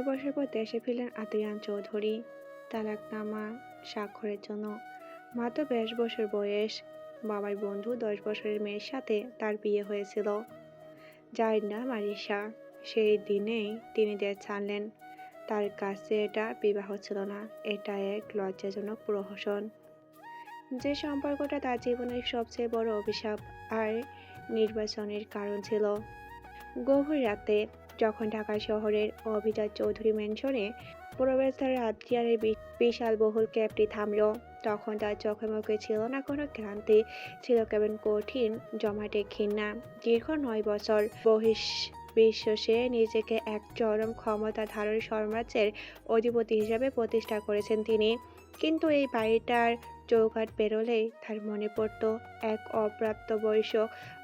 বছর পর দেশে ফিরলেন আতিয়ান চৌধুরী তালাকনামা স্বাক্ষরের জন্য। মাত্র 22 বছর বয়স। বাবার বন্ধু 10 বছরের মেয়ের সাথে তার বিয়ে হয়েছিল, যার নাম আরিশা। সেই দিনেই তিনি দেশ ছাড়লেন। তার কাছে এটা বিবাহ ছিল না, এটা এক লজ্জাজনক প্রহসন। যে সম্পর্কটা তার জীবনের সবচেয়ে বড় অভিশাপ আর নির্বাচনের কারণ ছিল। গভীর রাতে যখন ঢাকা শহরের অভিজাত চৌধুরী ম্যানশনে প্রবেশদ্বারে আদ্রিয়ানের বিশাল বহুল ক্যাবটি থামল, তখন তার চোখে মুখে ছিল না কোনো ক্লান্তি, ছিল কেবল কঠিন জমাটে ঘৃণা। দীর্ঘ 9 বছর বিশ্ব সে নিজেকে এক চরম ক্ষমতাধারী সাম্রাজ্যের অধিপতি হিসেবে প্রতিষ্ঠা করেছেন তিনি। কিন্তু এই বাড়িটার চৌকাঠ পেরোলেই তার মনে পড়ত এক অপ্রাপ্তবয়স্ক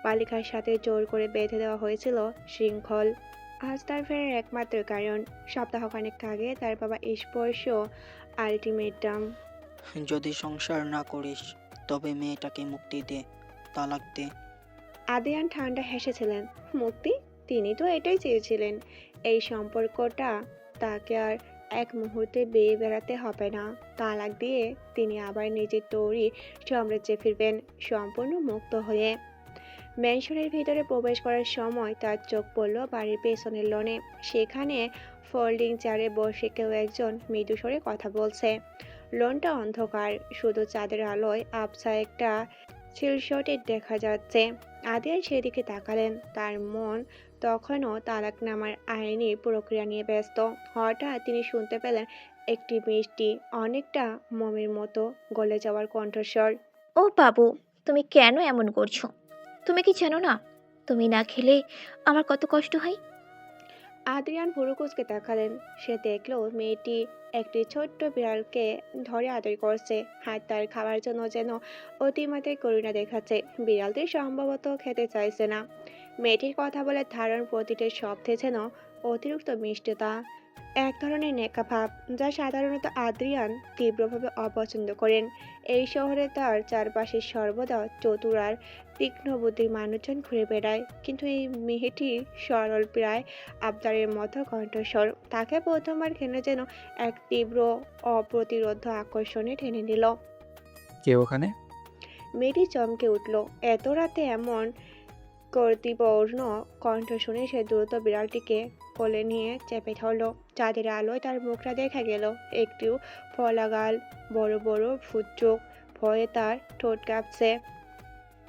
বালিকার সাথে জোর করে বেঁধে দেওয়া হয়েছিল শৃঙ্খল। আজ তার ফেরার একমাত্র কারণ সপ্তাহখানেক আগে তার বাবা স্পর্শ আলটিমেটাম। যদি সংসার না করিস তবে মেয়েটাকে মুক্তি দে, তালাক দে। আদিয়ান ঠান্ডা হেসেছিলেন। মুক্তি? তিনি তো এটাই চেয়েছিলেন। এই সম্পর্কটা তাকে আর এক মুহূর্তে বেয়ে বেড়াতে হবে না। তালাক দিয়ে তিনি আবার নিজের তৈরি সাম্রাজ্যে ফিরবেন, সম্পূর্ণ মুক্ত হয়ে। ম্যানশনের ভিতরে প্রবেশ করার সময় তার চোখ পড়ল বাড়ির পেছনের লনে। সেখানে ফোল্ডিং চেয়ারে বসে কেউ একজন মৃদু স্বরে কথা বলছে। লনটা অন্ধকার, শুধু চাঁদের আলোয় আবছা একটা সিলশটে দেখা যাচ্ছে। আদিয়ান সেদিকে তাকালেন। তার মন তখনও তালাকনামার আইনি প্রক্রিয়া নিয়ে ব্যস্ত। হঠাৎ তিনি শুনতে পেলেন একটি মিষ্টি, অনেকটা মোমের মতো গলে যাওয়ার কণ্ঠস্বর। ও বাবু, তুমি কেন এমন করছো? তুমি কি জানো না, তুমি না খেলে আমার কত কষ্ট হয়? আদ্রিয়ান ভুরু কুঁচকে তাকালেন। সে দেখল মেয়েটি একটি ছোট্ট বিড়ালকে ধরে আদর করছে, আর তার খাওয়ার জন্য যেন অতিমাত্রায় করুণা দেখাচ্ছে। বিড়ালটি সম্ভবত খেতে চাইছে না। মেয়েটির কথা বলে ধারণ প্রতিটি শব্দে যেন অতিরিক্ত মিষ্টতা, এক ধরনের নেকা ভাব, যা সাধারণত আদ্রিয়ান তীব্রভাবে অপছন্দ করেন। এই শহরে তার চারপাশে সর্বদা চতুর আর তীক্ষ্ণ বুদ্ধির মানুষজন ঘুরে বেড়ায়, কিন্তু এই মেয়েটির সরল প্রায় আবদারের মতো কণ্ঠস্বর তাকে প্রথমবার কেন যেন এক তীব্র অপ্রতিরোধ আকর্ষণে টেনে নিল। কে ওখানে? মেয়েটি চমকে উঠল। এত রাতে এমন কর্তৃপূর্ণ কণ্ঠ শুনে সে দ্রুত বিড়ালটিকে কোলে নিয়ে চেপে ধরল। চাঁদের আলোয় তার মুখটা দেখা গেল, একটু ফলা গাল, বড় বড় ভূত চোখ, ভয়ে তার ঠোঁট কাঁপছে।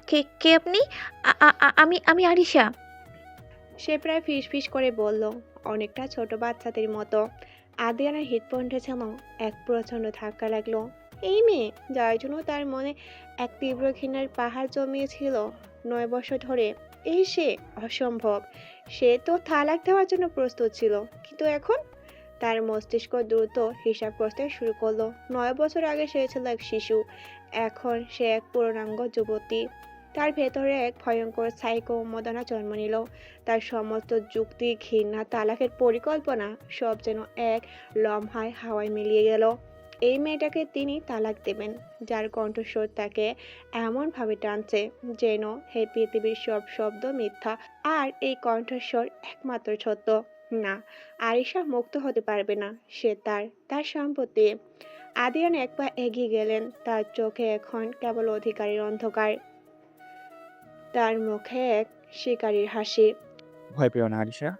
কে কে আপনি? আমি আমি আরিশা। সে প্রায় ফিসফিস করে বলল, অনেকটা ছোট বাচ্চাদের মতো। আদিয়ানার হৃৎপিণ্ডে যেন এক প্রচণ্ড ধাক্কা লাগলো। এই মেয়ে, যার জন্য তার মনে এক তীব্র ঘৃণার পাহাড় জমিয়েছিল 9 বছর ধরে, এই সে? অসম্ভব। সে তো তালাক দেওয়ার জন্য প্রস্তুত ছিল, কিন্তু এখন? তার মস্তিষ্ক দ্রুত হিসাব করতে শুরু করলো। 9 বছর আগে সে ছিল এক শিশু, এখন সে এক পূর্ণাঙ্গ যুবতী। তার ভেতরে এক ভয়ঙ্কর সাইকো উন্মাদনা জন্ম নিল। তার সমস্ত যুক্তি, ঘৃণা, তালাকের পরিকল্পনা সব যেন এক লম্হায় হাওয়ায় মিলিয়ে গেল। এই মেয়েটাকে তিনি তালাক দেবেন, যার কণ্ঠস্বর তাকে এমনভাবে টানছে যেন হে পৃথিবীর সব শব্দ মিথ্যা, আর এই কণ্ঠস্বর একমাত্র সত্য। না, আরিশা মুক্ত হতে পারবে না। সে তার সম্পত্তি। আদিয়ান এক পা এগিয়ে গেলেন। তার চোখে এখন কেবল অধিকারের অন্ধকার, তার মুখে এক শিকারীর হাসি। ভয় পেও না আরিশা।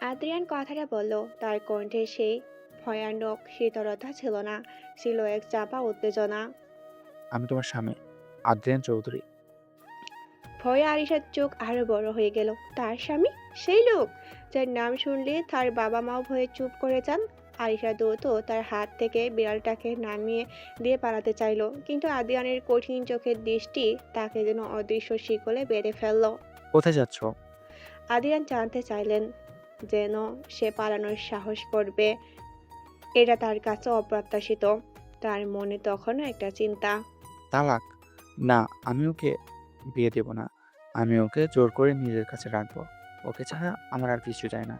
আদ্রিয়ান কথাটা বলল, তার কণ্ঠে সেই ভয়ানক শীতলতা ছিল না, ছিল এক চাপা উত্তেজনা। আমি তোমার স্বামী, আদ্রিয়ান চৌধুরী। ভয়ে আরিশার চোখ আরো বড় হয়ে গেল। তার স্বামী? সেই লোক যার নাম শুনলে তার বাবা মাও ভয়ে চুপ করে যান। আরিশা দ্রুত তার হাত থেকে বিড়ালটাকে নামিয়ে দিয়ে পালাতে চাইল, কিন্তু আদিয়ানের কঠিন চোখের দৃষ্টি তাকে যেন অদৃশ্য শিকলে বেঁধে ফেলল। কোথায় যাচ্ছ? আদিয়ান জানতে চাইলেন, যেন সে পালানোর সাহস করবে। এটা তার কাছে অপ্রত্যাশিত। তার মনে তখনও একটা চিন্তা। তালাক? না, আমি ওকে বিয়ে দেব না। আমি ওকে জোর করে নিজের কাছে রাখবো। ওকে ছাড়া আমার আর কিছু চাই না।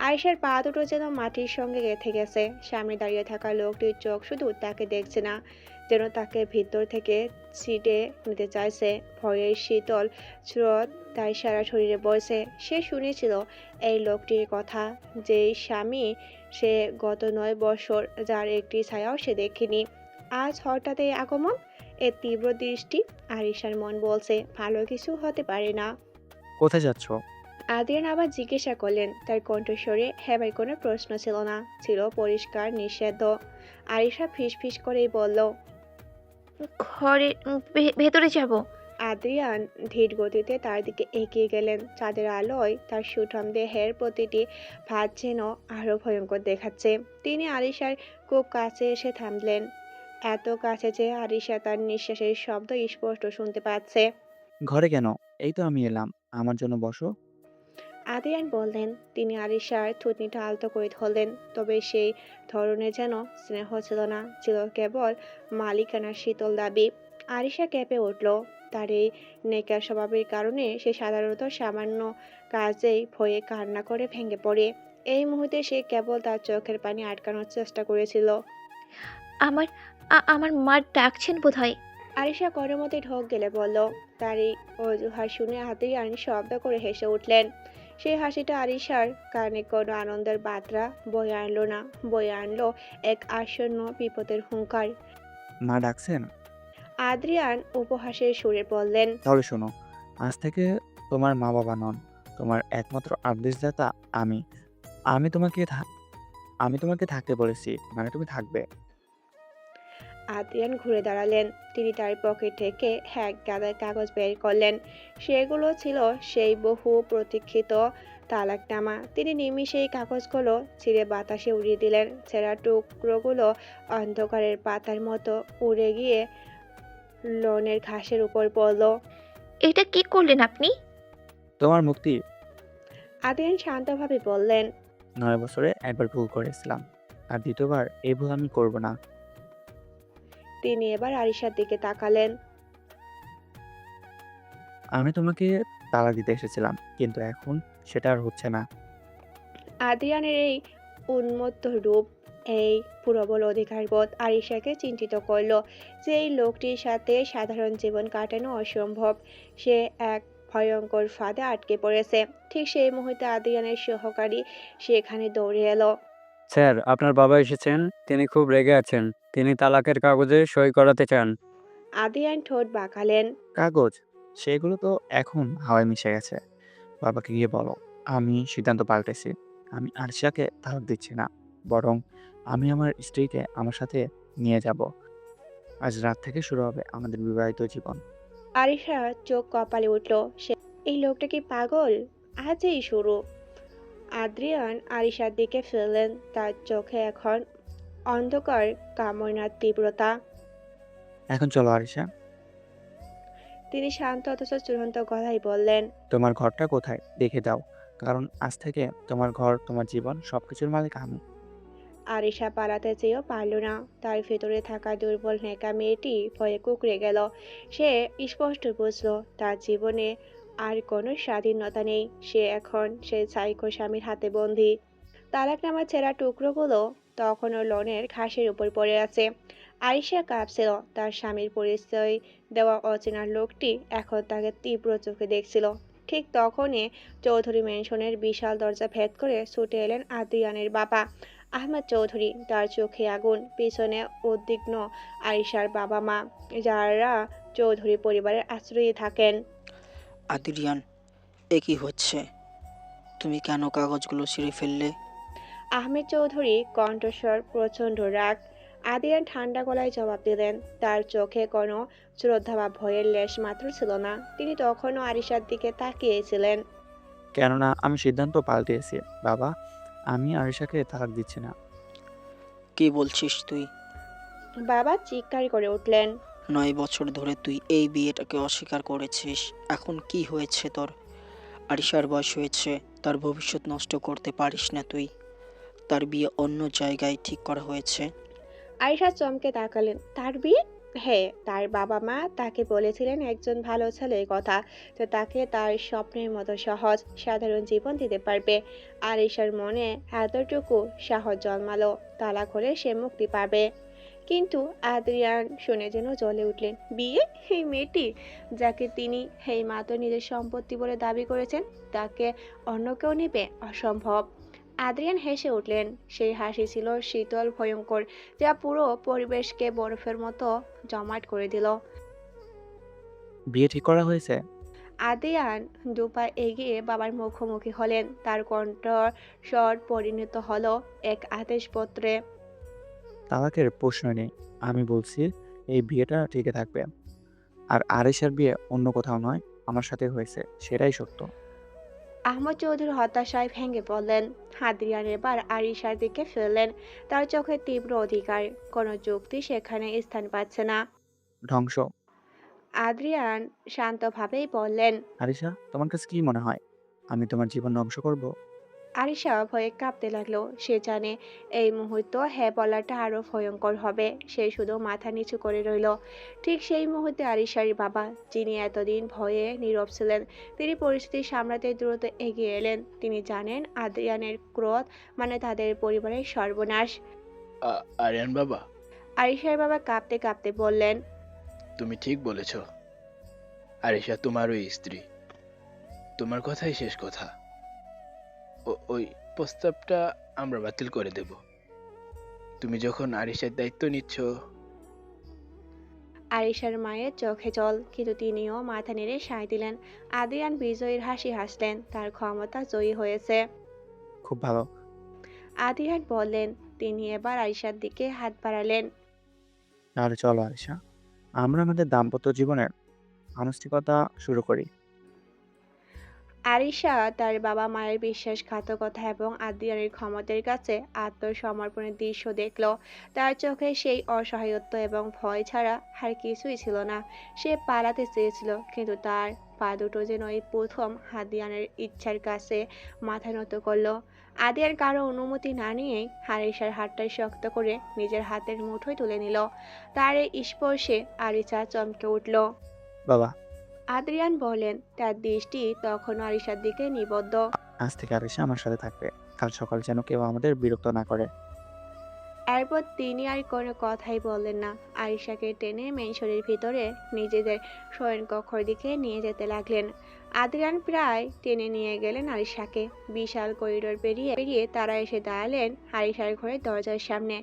আয়েশার পা দুটো যেন মাটির সঙ্গে গেঁথে গেছে। সামনে দাঁড়িয়ে থাকা লোকটির চোখ শুধু তাকে দেখছে না, যেন তাকে ভিতর থেকে ছিটে নিতে চাইছে। ভয়ের শীতল স্রোত তার সারা শরীরে বইছে। সে শুনেছিল এই লোকটির কথা, যেই স্বামী সে গত 9 বছর, যার একটি ছায়াও সে দেখেনি। আজ হঠাৎ এই আগমন, এর তীব্র দৃষ্টি। আরিশার মন বলছে ভালো কিছু হতে পারে না। কোথায় যাচ্ছ? আদ্রিয়ান আবার জিজ্ঞাসা করলেন। তার কণ্ঠস্বরে হেবার কোনো প্রশ্ন ছিল না, ছিল পরিষ্কার নিষেধ। আরিশা ফিসফিস করেই বলল, ঘরে ভেতরে যাব। আদ্রিয়ান ধীর গতিতে তার দিকে এগিয়ে গেলেন। চাঁদের আলোয় তার সুঠাম দেহের প্রতিটি ভাঁজ যেন আরো ভয়ঙ্কর দেখাচ্ছে। তিনি আরিশার খুব কাছে এসে থামলেন, এত কাছে যে আরিশা তার নিঃশ্বাসের শব্দ স্পষ্ট শুনতে পাচ্ছে। ঘরে কেন? এই তো আমি এলাম। আমার জন্য বসো। আদিয়ান বললেন। তিনি আরিশার থুতনিটা আলতো করে ধরলেন, তবে সেই ধরনের যেন স্নেহ ছিল না, ছিল কেবল মালিকানার শীতল দাবি। আরিশা কেঁপে উঠল। তার এই নেকার স্বভাবের কারণে সে সাধারণত সামান্য কাজেই ভয়ে কান্না করে ভেঙে পড়ে। এই মুহূর্তে সে কেবল তার চোখের পানি আটকানোর চেষ্টা করেছিল। আমার আমার মা ডাকছেন বোধহয়। আরিশা কোনো মতে ঢোক গেলে বলল। তার এই অজুহাত শুনে আদিয়ান শব্দ করে হেসে উঠলেন। সেই হাসিটা আরিশার কানে কোনো আনন্দের বার্তা বয়ে আনলো না, বয়ে আনলো এক আসন্ন বিপদের হুঙ্কার। মা ডাকছেন? আদ্রিয়ান উপহাসের সুরে বললেন। তাহলে শোনো, আজ থেকে তোমার মা বাবা নন, তোমার একমাত্র আদেশদাতা আমি। আমি তোমাকে আমি তোমাকে থাকতে বলেছি, মানে তুমি থাকবে। আদ্রিয়ান ঘুরে দাঁড়ালেন। তিনি তার পকেট থেকে এক গাদা কাগজ বের করলেন। সেগুলো ছিল সেই বহু প্রতীক্ষিত তালাকনামা। তিনি নিমিষেই কাগজগুলো ছিঁড়ে বাতাসে উড়িয়ে দিলেন। ছেঁড়া টুকরোগুলো অন্ধকারের পাতার মতো উড়ে গিয়ে লনের ঘাসের উপর পড়ল। এটা কি করলেন আপনি? তোমার মুক্তি। আদ্রিয়ান শান্তভাবে বললেন। 9 বছরে একবার ভুল করেছিলাম, আর দ্বিতীয়বার এই ভুল আমি করব না। তিনি এবার আরিশার দিকে তাকালেন। আমি তোমাকে তালাক দিতে এসেছিলাম, কিন্তু এখন সেটা আর হচ্ছে না। আদ্রিয়ানের এই উন্মত্ত রূপ, এই প্রবল অধিকারবোধ আরিশাকে চিন্তিত করল যে এই লোকটির সাথে সাধারণ জীবন কাটানো অসম্ভব। সে এক ভয়ঙ্কর ফাঁদে আটকে পড়েছে। ঠিক সেই মুহূর্তে আদ্রিয়ানের সহকারী সেখানে দৌড়ে এলো। স্যার, আপনার বাবা এসেছেন। তিনি খুব রেগে আছেন। তিনি তালাকের কাগজে সই করাতে চান। আদ্রিয়ান ঠোঁট বাঁকালেন। কাগজ? সেগুলো তো এখন হাওয়ায় মিশে গেছে। বাবাকে গিয়ে বলো আমি সিদ্ধান্ত পাল্টেছি। আমি আরশাকে তালাক দিচ্ছি না, বরং আমি আমার স্ত্রীকে আমার সাথে নিয়ে যাব। আজ রাত থেকে শুরু হবে আমাদের বিবাহিত জীবন। আরিশা চোখ কপালে উঠল। সে, এই লোকটা কি পাগল? আজই শুরু। আদ্রিয়ান আরিশার দিকে ফেললেন। তার চোখে এখন অন্ধকার কামনার তীব্রতা। এখন চলো আরিশা। তিনি শান্ত অথচ চূড়ান্ত গলায় বললেন। তোমার ঘরটা কোথায় দেখে দাও, কারণ আজ থেকে তোমার ঘর, তোমার জীবন, সবকিছুর মালিক আমি। আরিশা পালাতে চেয়েও পারল না। তার ভেতরে থাকা দুর্বল নেকা মেয়েটি ভয়ে কুঁকড়ে গেল। সে স্পষ্ট বুঝল তার জীবনে আর কোনো স্বাধীনতা নেই। সে এখন সেই সাইকো স্বামীর হাতে বন্দী। তালাকনামা ছেঁড়া টুকরোগুলো তখনও লনের ঘাসের উপর পড়ে আছে। আরিশা কাঁপছিল। তার স্বামীর পরিচয় দেওয়া অচেনা লোকটি এখন তাকে তীব্র চোখে দেখছিল। ঠিক তখনই চৌধুরী ম্যানশনের বিশাল দরজা ভেদ করে ছুটে এলেন আদ্রিয়ানের বাবা আহমেদ চৌধুরী। তার চোখে আগুন, পিছনে উদ্বিগ্ন আরিশার বাবা মা, যারা চৌধুরী পরিবারের আশ্রয়ে থাকেন। আদ্রিয়ান, এ কি হচ্ছে? তুমি কেন কাগজগুলো ছিঁড়ে ফেললে? আহমেদ চৌধুরী কণ্ঠস্বর প্রচণ্ড রাগ। আদিয়ান ঠান্ডা গলায় জবাব দিলেন। তার চোখে কোনো শ্রদ্ধা বা ভয়ের লেশ মাত্র ছিল না। তিনি তখনও আরিশার দিকে তাকিয়েছিলেন। কেননা আমি সিদ্ধান্ত পাল্টেছি বাবা। আমি আরিশাকে তালাক দিচ্ছি না। কি বলছিস তুই? বাবা চিৎকার করে উঠলেন। 9 বছর ধরে তুই এই বিয়েটাকে অস্বীকার করেছিস। এখন কি হয়েছে তোর? আরিশার বয়স হয়েছে, তার ভবিষ্যৎ নষ্ট করতে পারিস না তুই। তার বিয়ে অন্য জায়গায় ঠিক করা হয়েছে। আরিশা চমকে তাকালেন। তার বিয়ে? হ্যাঁ, তার বাবা-মা তাকে বলেছিলেন একজন ভালো ছেলের কথা। তো তাকে তার স্বপ্নের মতো সহজ, সাধারণ জীবন দিতে পারবে। আরিশার মনে এতটুকু সাহস জন্মালো, তালাক হলে সে মুক্তি পাবে। কিন্তু আদ্রিয়ান শুনে যেন জ্বলে উঠলেন। বিয়ে? এই মেয়েটি, যাকে তিনি এই মাত্র নিজের সম্পত্তি বলে দাবি করেছেন, তাকে অন্য কেউ নেবে? অসম্ভব। আদ্রিয়ান হেসে উঠলেন। সেই হাসি ছিল শীতল, ভয়ঙ্কর, যা পুরো পরিবেশকে বরফের মতো জমাট করে দিল। বিয়ে ঠিক করা হয়েছে? আদিয়ান দুপা এগিয়ে বাবার মুখোমুখি হলেন। তার কণ্ঠস্বর পরিণত হলো এক আদেশপত্রে। তালাকের প্রশ্নই নেই। আমি বলছি এই বিয়েটা টিকে থাকবে। আর আরিশার বিয়ে অন্য কোথাও নয়, আমার সাথে হয়েছে, সেটাই সত্য। আহমদ চৌধুরী হতাশায় ভেঙে পড়লেন। আদ্রিয়ান এবার আরিশার দিকে ফেললেন। তার চোখে তীব্র অধিকার, কোনো যুক্তি সেখানে স্থান পাচ্ছে না। ধ্বংস। আদ্রিয়ান শান্তভাবেই বললেন। আরিশা, তোমার কাছে কি মনে হয় আমি তোমার জীবন ধ্বংস করব? আরিশা ভয়ে কাঁপতে লাগলো। সে জানে এই মুহূর্ত হ্যাঁ বলাটা আরো ভয়ঙ্কর হবে। সে শুধু মাথা নিচু করে রইল। ঠিক সেই মুহূর্তে আরিশার বাবা, যিনি এতদিন ভয়ে নীরব ছিলেন, তিনি পরিস্থিতি সামলাতে দ্রুত এগিয়ে এলেন। তিনি জানেন আদ্রিয়ানের ক্রোধ মানে তাদের পরিবারের সর্বনাশ। আরিয়ান বাবা, আরিশার বাবা কাঁপতে কাঁপতে বললেন। তুমি ঠিক বলেছ। আরিশা তোমারই স্ত্রী, তোমার কথাই শেষ কথা। ওই প্রস্তাবটা আমরা বাতিল করে দেব। তুমি যখন আরিশার দায়িত্ব নিচ্ছ। আরিশার মায়ের চোখে জল, কিন্তু তিনিও মাথা নেড়ে সায় দিলেন। আদ্রিয়ান বিজয়ীর হাসি হাসলেন। তার ক্ষমতা জয়ী হয়েছে। খুব ভালো। আদিহান বললেন। তিনি এবার আরিশার দিকে হাত বাড়ালেন। তাহলে চলো আরিশা, আমরা আমাদের দাম্পত্য জীবনের আনুষ্ঠানিকতা শুরু করি। আরিশা তার বাবা মায়ের বিশ্বাসঘাতকতা এবং আদিয়ানের ক্ষমতার কাছে আত্মসমর্পণের দৃশ্য দেখল। তার চোখে সেই অসহায়ত্ব এবং ভয় ছাড়া আর কিছুই ছিল না। সে পালাতে চেয়েছিল, কিন্তু তার পা দুটো যেন এই প্রথম আদিয়ানের ইচ্ছার কাছে মাথা নত করলো। আদিয়ান কারো অনুমতি না নিয়েই আরিশার হাতটা শক্ত করে নিজের হাতের মুঠোয় তুলে নিল। তার এই স্পর্শে আরিশা চমকে উঠল। বাবা, আদ্রিয়ান বলেন, তার দৃষ্টি তখনও আরিশার দিকে নিবদ্ধ। আজ থেকে আরিশা আমার সাথে থাকবে। কাল সকাল যেন কেউ আমাদের বিরক্ত না করে। এরপর তিনি আর কোনো কথাই বললেন না। আরিশাকে টেনে মেনশনের ভিতরে নিজেদের শয়নকক্ষের দিকে নিয়ে যেতে লাগলেন। আদ্রিয়ান প্রায় টেনে নিয়ে গেলেন আরিশাকে। বিশাল করিডোর পেরিয়ে পেরিয়ে তারা এসে দাঁড়ালেন আরিশার ঘরের দরজার সামনে।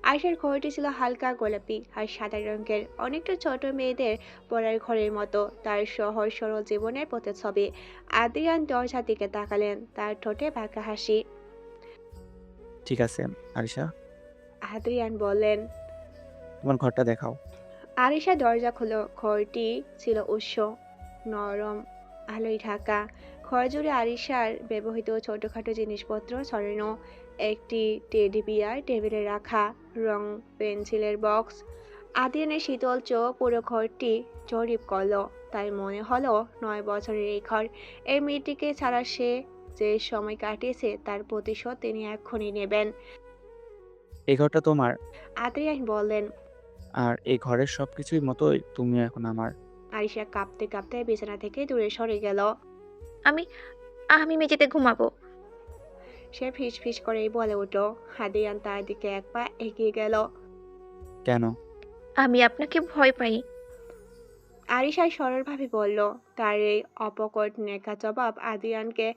আরিশার ঘরটি ছিল হালকা গোলাপি আর সাদা রঙের, অনেকটা ছোট মেয়েদের পড়ার ঘরের মতো। তার সহজ সরল জীবনের প্রতিচ্ছবি। আদ্রিয়ান দরজার দিকে তাকালেন, তার ঠোঁটে বাঁকা হাসি। ঠিক আছে আরিশা, আদ্রিয়ান বললেন। তোমার ঘরটা দেখাও। আরিশা দরজা খুলো। ঘরটি ছিল উষ্ণ, নরম আলোয় ঢাকা। ঘর জুড়ে আরিশার ব্যবহৃত ছোটখাটো জিনিসপত্র ছড়ানো। একটি টেডি বিয়ার টেবিলে রাখা, রং পেন্সিলের বক্স। আদিয়ানের শীতল চোখ পুরো ঘরটি জরিপ করলো। তাই মনে হলো 9 বছরের এই ঘর, এই মেয়েটিকে ছাড়া সে যে সময় কাটিয়েছে তার প্রতিশোধ তিনি এক্ষুনি নেবেন। এই ঘরটা তোমার, আদ্রিয়ান বললেন। আর এই ঘরের সবকিছুই মতোই তুমি এখন আমার। আরিশা কাঁপতে কাঁপতে বিছানা থেকে দূরে সরে গেল। আমি আমি মেঝেতে ঘুমাবো। সে ফিস ফিস করেই বলে উঠল। হাদিয়ান তার দিকে এক পা এগিয়ে গেল। কেন? আমি আপনাকে ভয় পাই। আরিশা সরলভাবে বলল। তার এই অপকট নেকা জবাব আদিয়ানকে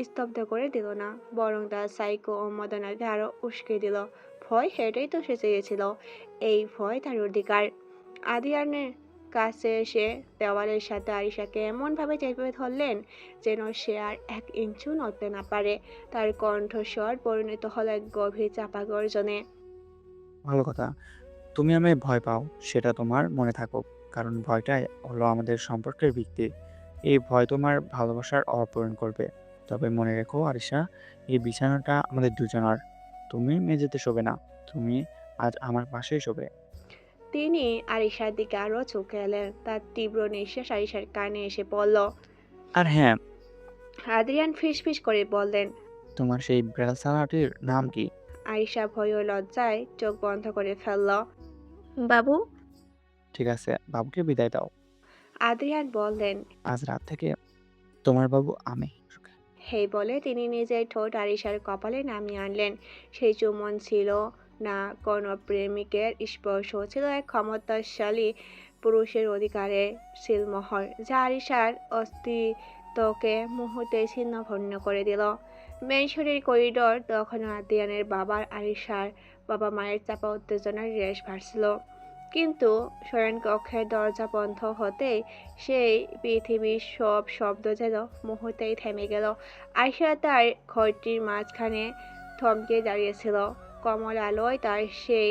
স্তব্ধ করে দিল না, বরং তার সাইকো উন্মাদনাকে আরো উস্কে দিল। ভয়, সেটাই তো সে চেয়েছিল। এই ভয় তার অধিকার। আদিয়ানের কাছে এসে দেওয়ালের সাথে আরিশাকে এমনভাবে চেপে ধরলেন যেন সে আর 1 ইঞ্চিও নড়তে না পারে। তার কণ্ঠস্বর পরিণত হলো এক গভীর চাপা গর্জনে। ভালো কথা। তুমি আমায় ভয় পাও, সেটা তোমার মনে থাকুক। কারণ ভয়টাই হলো আমাদের সম্পর্কের ভিত্তি। এই ভয় তোমার ভালোবাসার অভাব পূরণ করবে। তবে মনে রেখো আরিশা, এই বিছানাটা আমাদের দুজনের। তুমি মেঝেতে শোবে না, তুমি আজ আমার পাশেই শোবে। তিনি আরিশার দিকে আরো ঝুঁকে এলেন। তার তীব্র নিঃশ্বাস আরিশার কানে এসে পড়ল। আর হ্যাঁ, আদ্রিয়ান ফিসফিস করে বললেন। তোমার সেই বিড়াল ছানাটির নাম কি? আরিশা ভয় ও লজ্জায় চোখ বন্ধ করে ফেলল। বাবু। ঠিক আছে, বাবুকে বিদায় দাও। আদ্রিয়ান বললেন। আজ রাত থেকে তোমার বাবু আমি। হেই বলে তিনি নিজের ঠোঁট আরিশার কপালে নামিয়ে আনলেন। সেই চুম্বন ছিল না কোনো প্রেমিকের স্পর্শ, ছিল এক ক্ষমতাশালী পুরুষের অধিকারে সিলমোহর, যা আরিশার অস্তিত্বকে মুহূর্তে ছিন্ন ভিন্ন করে দিল। মেনশনের করিডোর তখনও আদ্রিয়ানের বাবার আরিশার বাবা মায়ের চাপা উত্তেজনার রেশ ভাসছিল। কিন্তু শয়নকক্ষের দরজা বন্ধ হতেই সেই পৃথিবীর সব শব্দ যেন মুহূর্তেই থেমে গেল। আয়শা তার ঘরটির মাঝখানে থমকে দাঁড়িয়েছিল। কমল আলোয় তার সেই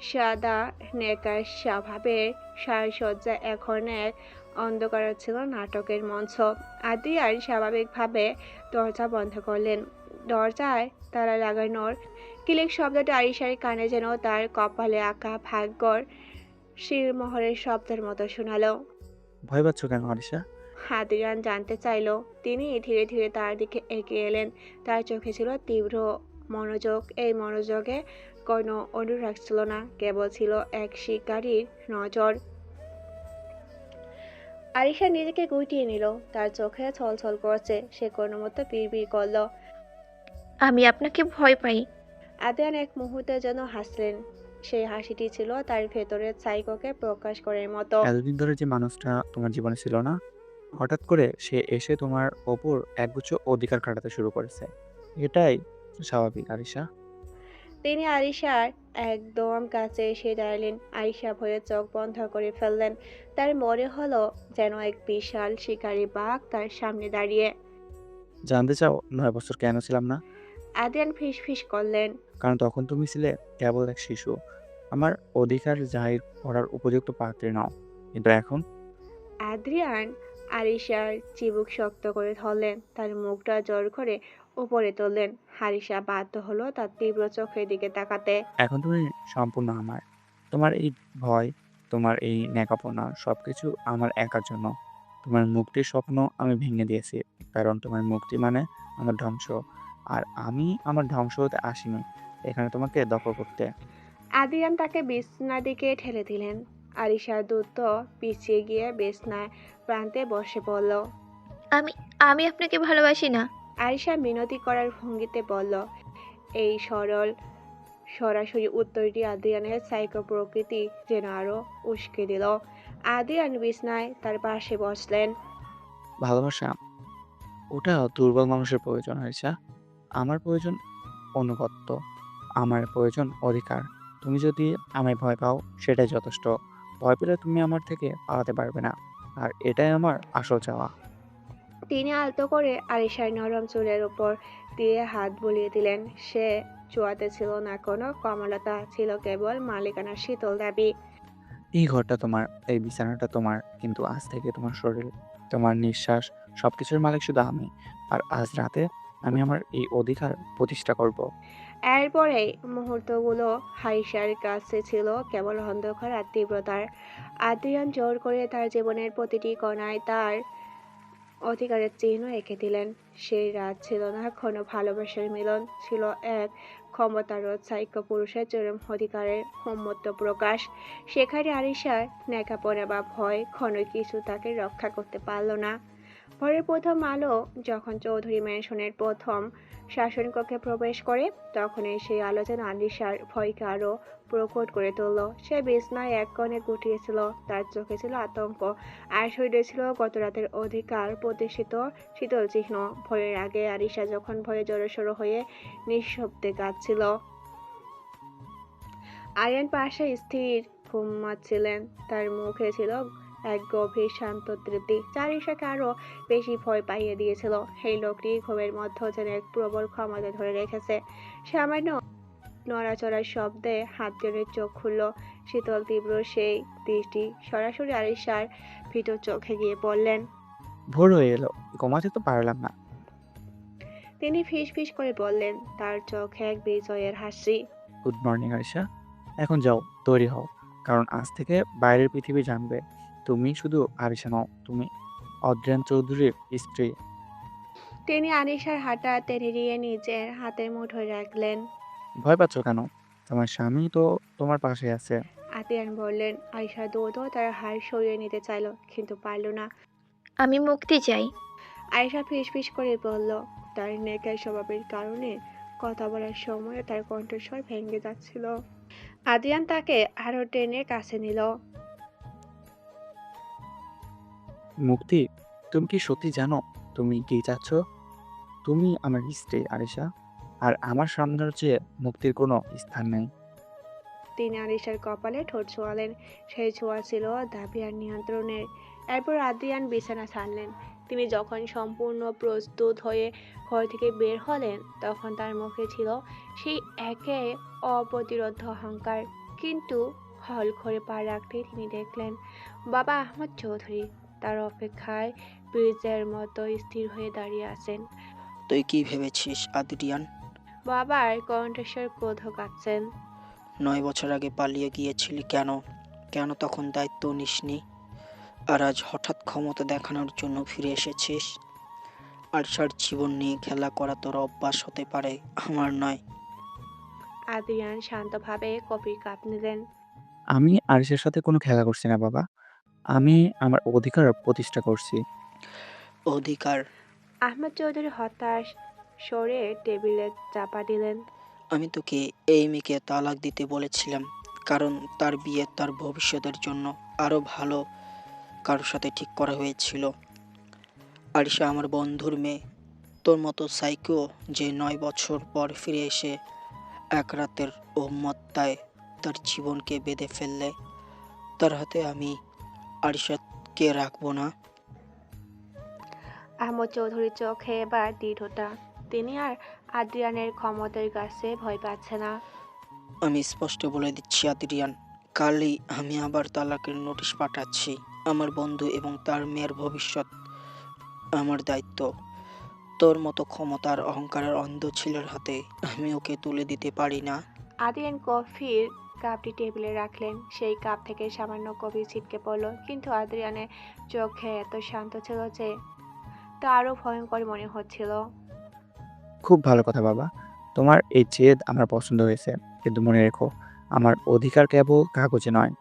সাদা নেকার স্বভাবের সাজসজ্জা এখন এক অন্ধকার ছিল নাটকের মঞ্চ। আদ্রিয়ান স্বাভাবিকভাবে দরজা বন্ধ করলেন। দরজায় তালা লাগানোর ক্লিক শব্দটা আরিশার কানে যেন তার কপালে আঁকা ভাগ্যর শিরমোহরের শব্দের মতো শোনালো। ভয় পাচ্ছ কেন আরিশা? আদ্রিয়ান জানতে চাইল। তিনি ধীরে ধীরে তার দিকে এগিয়ে এলেন। তার চোখে ছিল তীব্র মনোযোগ। এই মনোযোগে কোনো অনুরাগ ছিল না, কেবল ছিল এক শিকারীর নজর। আরিশা নিজেকে গুটিয়ে নিল। তার চোখে ছলছল করছে। সে কোনো মতো বিড়বিড় করল। আমি আপনাকে ভয় পাই। আদ্রিয়ান এক মুহূর্তে যেন হাসলেন। সেই হাসিটি ছিল তার ভেতরের সাইকোকে প্রকাশ করার মতো। এতদিন ধরে যে মানুষটা তোমার জীবনে ছিল না, হঠাৎ করে সে এসে তোমার ওপর একগুচ্ছ অধিকার খাটাতে শুরু করেছে। এটাই স্বাভাবিক আরিশা। তিনি আরিশার একদম কাছে এসে দাঁড়ালেন। আরিশা ভয়ে চোখ বন্ধ করে ফেললেন। তার মনে হলো যেন এক বিশাল শিকারী বাঘ তার সামনে দাঁড়িয়ে। জানতে চাও 9 বছর কেন ছিলাম না? আদ্রিয়ান ফিসফিস করলেন। কারণ তখন তুমি ছিলে কেবল এক শিশু, আমার অধিকার জাহির করার উপযুক্ত পাত্রী নও। কিন্তু এখন আদ্রিয়ান আরিশার চিবুক শক্ত করে ধরলেন। তার মুখটা জোর করে উপরে তুললেন। আরিশা বাধ্য হলো তার তীব্র চোখের দিকে তাকাতে। এখন তুমি সম্পূর্ণ আমার। তোমার এই ভয়, তোমার এই ন্যাকাপনা সবকিছু আমার একার জন্য। তোমার মুক্তির স্বপ্ন আমি ভেঙে দিয়েছি। কারণ তোমার মুক্তি মানে আমার ধ্বংস। আর আমি আমার ধ্বংস হতে আসিনি এখানে তোমাকে দখল করতে। আদ্রিয়ান তাকে বিছনার দিকে ঠেলে দিলেন। আরিশা দ্রুত পিছিয়ে গিয়ে বিছনায় প্রান্তে বসে পড়ল। আমি আমি আপনাকে ভালোবাসি না। আরিশা মিনতি করার ভঙ্গিতে বলল। এই সরল সরাসরি উত্তরটি আদ্রিয়ানের সাইকো প্রকৃতি যেন আরো উস্কে দিল। আদ্রিয়ান বিছনায় তার পাশে বসলেন। ভালোবাসা ওটা দুর্বল মানুষের প্রয়োজন আরিশা। আমার প্রয়োজন অনুগত্য, আমার প্রয়োজন অধিকার। তুমি যদি আমায় ভয় পাও সেটাই যথেষ্ট। ভয় পেলে তুমি আমার থেকে পালাতে পারবে না। আর এটাই আমার আসল চাওয়া। তিনি আলতো করে আরিশার নরম চুলের উপর দিয়ে হাত বুলিয়ে দিলেন। সে চুয়াতে ছিল না কোনো কমলতা, ছিল কেবল মালিকানার শীতল দাবি। এই ঘরটা তোমার, এই বিছানাটা তোমার, কিন্তু আজ থেকে তোমার শরীর, তোমার নিঃশ্বাস সবকিছুর মালিক শুধু আমি। আর আজ রাতে আমি আমার এই অধিকার প্রতিষ্ঠা করব। এরপরেই মুহূর্তগুলো আরিশার কাছে ছিল কেবল অন্ধকার আর তীব্রতার। আদ্রিয়ান জোর করে তার জীবনের প্রতিটি কণায় তার অধিকারের চিহ্ন এঁকে দিলেন। সেই রাত ছিল না কোনো ভালোবাসার মিলন, ছিল এক ক্ষমতারোধ সাইকো পুরুষের চরম অধিকারের উন্মত্ত প্রকাশ। সেখানে আরিশার ন্যাকাপনা বা ভয় কোনো কিছু তাকে রক্ষা করতে পারল না। পরের প্রথম আলো যখন চৌধুরী ম্যানশনের প্রথম শাসনকক্ষে প্রবেশ করে, তখনই সেই আলো যেন আরিশার ভয়কে আরো প্রকট করে তুলল। সে বিছনায় এক কোণে গুটিয়েছিল। তার চোখে ছিল আতঙ্ক, আর শরীরে ছিল গত রাতের অধিকার প্রতিষ্ঠিত শীতল চিহ্ন। ভয়ের আগে আরিশা যখন ভয়ে জড়সড় হয়ে নিঃশব্দে কাঁদছিল। আরিয়ান পাশে স্থির ঘুমাচ্ছিলেন। তার মুখে ছিল এক গভীর শান্ত তৃপ্তি, যা আরিশাকে আরো বেশি ভয় পাইয়ে দিয়েছিল। এই লোকটি ঘুমের মধ্যে যেন এক প্রবল ক্ষমতা ধরে রেখেছে। সামান্য নড়াচড়ার শব্দে আদ্রিয়ানের চোখ খুলল। শীতল তীব্র সেই দৃষ্টি সরাসরি আরিশার ভিতর চোখে গিয়ে পড়লেন। ভোর হয়ে এলো, ঘুমাতে তো পারলাম না। তিনি ফিস ফিস করে বললেন, তার চোখে এক বিজয়ের হাসি। Good morning Arisha. এখন যাও, তৈরি হও। কারণ আজ থেকে বাইরের পৃথিবী জানবে তুমি শুধু আরিশা নও, তুমি অদ্রিয়ান চৌধুরীর স্ত্রী। তিনি আরিশার হাঁটা টেনে দিয়ে নিজের হাতের মুঠোয় রাখলেন। ভয় পাচ্ছ কেন? তোমার স্বামী তো তোমার পাশে আছে। আতিয়ান বললেন। আরিশা দ্রুত তার হার সরিয়ে নিতে চাইল, কিন্তু পারল না। আমি মুক্তি চাই। আয়েশা ফিসফিস করে বলল। তার নেকার স্বভাবের কারণে কথা বলার সময় তার কণ্ঠস্বর ভেঙে যাচ্ছিল। আদিয়ান তাকে আরো টেনে কাছে নিল। মুক্তি, তুমি কি সত্যি জানো তুমি কি চাচ্ছ? তুমি আমার স্ত্রী আরিশা, আর আমার সাম্রাজ্যে মুক্তির কোনো স্থান নেই। তিনি আরিশার কপালে ঠোঁট ছোঁয়ালেন। সেই ছোঁয়া ছিল দাবি আর নিয়ন্ত্রণের। এরপর আদিয়ান বিছানা ছাড়লেন। তিনি যখন সম্পূর্ণ প্রস্তুত হয়ে ঘর থেকে বের হলেন, তখন তার মুখে ছিল সেই একে অপ্রতিরোধ অহংকার। কিন্তু হল ঘরে পা রাখতেই তিনি দেখলেন বাবা আহমদ চৌধুরী তার অপেক্ষায় ব্রিজের মতো স্থির হয়ে দাঁড়িয়ে আছেন। তুই কি ভেবেছিস আদ্রিয়ান? বাবার কণ্ঠস্বর ক্রোধ কাঁপছেন। 9 বছর আগে পালিয়ে গিয়েছিলি কেন? কেন তখন দায়িত্ব নিসনি? আর আজ হঠাৎ ক্ষমতা দেখানোর জন্য ফিরে এসেছিস? আরশার জীবন নিয়ে খেলা করা তোর অভ্যাস হতে পারে, আমার নয়। আদ্রিয়ান শান্তভাবে কফির কাপ নিলেন। আমি আরিশের সাথে কোনো খেলা করছি না বাবা। আমি আমার অধিকার প্রতিষ্ঠা করছি। অধিকার? আহমদ চৌধুরী হতাশ সরে টেবিলে চাপা দিলেন। আমি তোকে এই মেয়েকে তালাক দিতে বলেছিলাম, কারণ তার বিয়ে তার ভবিষ্যতের জন্য আরো ভালো কারোর সাথে ঠিক করা হয়েছিল। আরিশা আমার বন্ধুর মেয়ে। তোর মতো সাইকো যে 9 বছর পর ফিরে এসে এক রাতের উন্মত্তায় তার জীবনকে বেঁধে ফেললে, তার হাতে আমি আরিশাকে রাখবো না। আহমদ চৌধুরীর চোখে এবার দৃঢ়তা। তিনি আর আদ্রিয়ানের ক্ষমতার কাছে ভয় পাচ্ছে না। আমি স্পষ্ট বলে দিচ্ছি আদ্রিয়ান, কালই আমি আবার তালাকের নোটিশ পাঠাচ্ছি। আমার বন্ধু এবং তার মেয়ের ভবিষ্যৎ আমার দায়িত্ব। তোর মতো ক্ষমতার অহংকারের অন্ধ ছেলের হাতে আমি ওকে তুলে দিতে পারি না। আদ্রিয়ান কফির কাপটি টেবিলে রাখলেন। সেই কাপ থেকে সামান্য কফি ছিটকে পড়ল, কিন্তু আদ্রিয়ানের চোখে এত শান্ত ছিল যে তা আরো ভয়ঙ্কর মনে হচ্ছিল। খুব ভালো কথা বাবা। তোমার এই জেদ আমার পছন্দ হয়েছে। কিন্তু মনে রেখো, আমার অধিকার কেবল কাগজে নয়,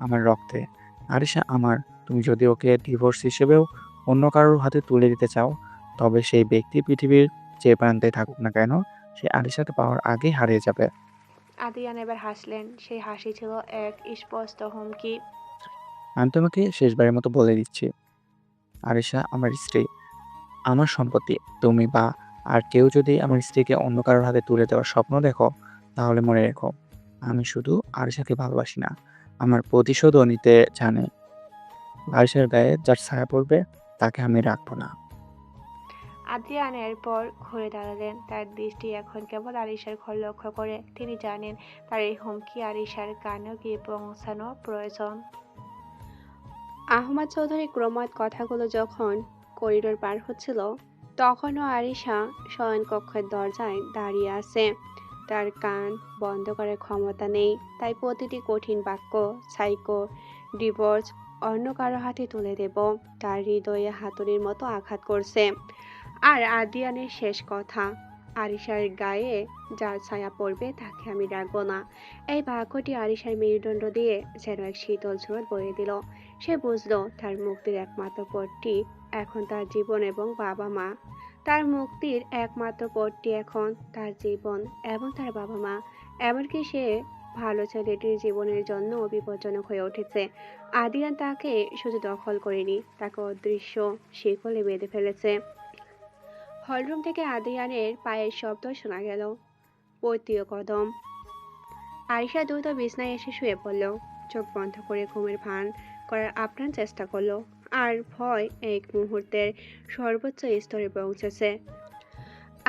আমার রক্তে। আরিশা আমার। তুমি যদি ওকে ডিভোর্স হিসেবেও অন্য কারোর হাতে তুলে দিতে চাও, তবে সেই ব্যক্তি পৃথিবীর যে প্রান্তে থাকুক না কেন, সে আরিশাকে পাওয়ার আগেই হারিয়ে যাবে। আদ্রিয়ান এবার হাসলেন। সেই হাসি ছিল এক স্পষ্ট হুমকি। আমি তোমাকে শেষবারের মতো বলে দিচ্ছি, আরিশা আমার স্ত্রী, আমার সম্পত্তি। তুমি বা আর কেউ যদি আমার স্ত্রীকে অন্য কারোর হাতে তুলে দেওয়ার স্বপ্ন দেখো, তাহলে মনে রেখো, আমি শুধু আরিশাকে ভালোবাসি না, আমার প্রতিশোধও নিতে জানি। আরিশার গায়ে যার ছায়া পড়বে, তাকে আমি রাখবো না। আদ্রিয়ান এরপর ঘুরে দাঁড়ালেন। তার দৃষ্টি এখন কেবল আরিশার ঘর লক্ষ্য করে। তিনি জানেন তার এই হুমকি আরিশার কানেও গিয়ে পৌঁছানো প্রয়োজন। আহমদ চৌধুরী ক্রমাৎ কথাগুলো যখন করিডোর পার হচ্ছিল, তখনও আরিশা শয়নকক্ষের দরজায় দাঁড়িয়ে আছে। তার কান বন্ধ করার ক্ষমতা নেই, তাই প্রতিটি কঠিন বাক্য, সাইকো, ডিভোর্স, অন্য কারো হাতে তুলে দেব, তার হৃদয়ে হাতুড়ির মতো আঘাত করছে। আর আদিয়ানের শেষ কথা, আরিশার গায়ে যার ছায়া পড়বে তাকে আমি রাখবো না। এই বাক্যটি আরিশার মেরুদণ্ড দিয়ে যেন এক শীতল স্রোত বয়ে দিল। সে বুঝলো তার মুক্তির একমাত্র পথটি এখন তার জীবন এবং বাবা মা। তার মুক্তির একমাত্র পথটি এখন তার জীবন এবং তার বাবা মা। এমনকি সে ভালো ছেলেটির জীবনের জন্য বিপজ্জনক হয়ে উঠেছে। আদিয়ান তাকে শুধু দখল করেনি, তাকে অদৃশ্য শিকলে বেঁধে ফেলেছে। হলরুম থেকে আদিয়ানের পায়ের শব্দ শোনা গেল। পৈতৃক কদম। আরিশা দ্রুত বিছনায় এসে শুয়ে পড়ল। চোখ বন্ধ করে ঘুমের ভান করার আপ্রাণ চেষ্টা করলো। আর ভয় এক মুহূর্তের সর্বোচ্চ স্তরে পৌঁছেছে।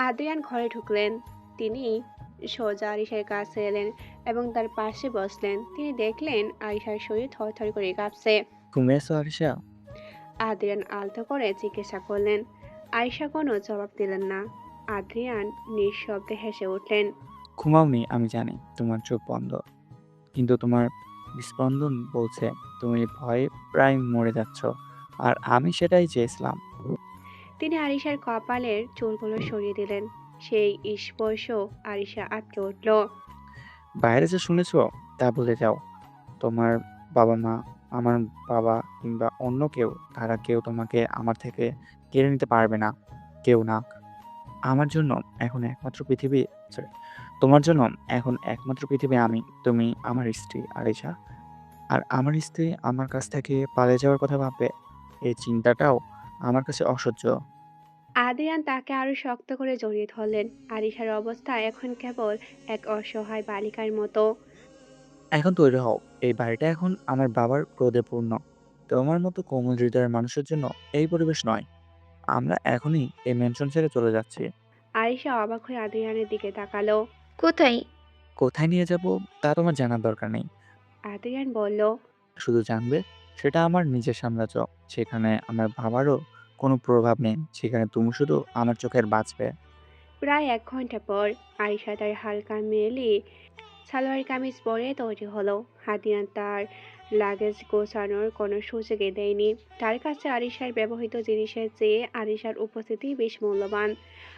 আদ্রিয়ান ঘরে ঢুকলেন। তিনি সোজা আরিশার কাছে এলেন এবং তার পাশে বসলেন। তিনি দেখলেন আরিশার শরীর থরথর করে কাঁপছে। ঘুমিয়েছো আরিশা? আদ্রিয়ান আলতো করে জিজ্ঞাসা করলেন। আরিশা কোনো জবাব দিলেন না। আদ্রিয়ান নিঃশব্দে হেসে উঠলেন। ঘুমাওনি আমি জানি, তোমার চোখ বন্ধ, কিন্তু তোমার স্পন্দন বলছে তুমি ভয়ে প্রায় মরে যাচ্ছ, আর আমি সেটাই চেয়েছিলাম। তিনি আরিশার কপালের চুলগুলো সরিয়ে দিলেন। সেই স্পর্শ আরিশা আটকে উঠল। বাইরে যে শুনেছো তা বলে যাও। তোমার বাবা-মা, আমার বাবা কিংবা অন্য কেউ, তারা কেউ তোমাকে আমার থেকে কেড়ে নিতে পারবে না। কেউ না। আমার জন্য এখন একমাত্র পৃথিবী সরি, তোমার জন্য এখন একমাত্র পৃথিবী আমি, তুমি আমার স্ত্রী আরিশা। আর আমার স্ত্রী আমার কাছ থেকে পালিয়ে যাওয়ার কথা ভাববে, এই চিন্তাটাও আমার কাছে অসহ্য। আদিয়ান তাকে আরো শক্ত করে জড়িয়ে ধরলেন। আরিশার অবস্থা এখন কেবল এক অসহায় বালিকার মতো। এখন তৈরি হও। এই বাড়িটা এখন আমার বাবার ক্রোধে পূর্ণ। তোমার মতো কোমল হৃদয়ের মানুষের জন্য এই পরিবেশ নয়। আমরা এখনই এই ম্যানশন ছেড়ে চলে যাচ্ছি। আরিশা অবাক হয়ে আদিয়ানের দিকে তাকালো। কোথায়? কোথায় নিয়ে যাব তা তোমার জানার দরকার নেই। আদিয়ান বলল, শুধু জানবে সেটা আমার নিজের সাম্রাজ্য। সেখানে আমার বাবারও কোনো প্রভাব নেই। সেখানে তুমি শুধু আমার চোখের বাঁচবে। প্রায় 1 ঘন্টা পর আরিশা তার হালকা মেলি সালোয়ার কামিজ পরে তৈরি হলো। হাদিয়ান তার লাগেজ গোছানোর কোনো সুযোগই দেয়নি। তার কাছে আরিশার ব্যবহৃত জিনিসের চেয়ে আরিশার উপস্থিতি বেশ মূল্যবান।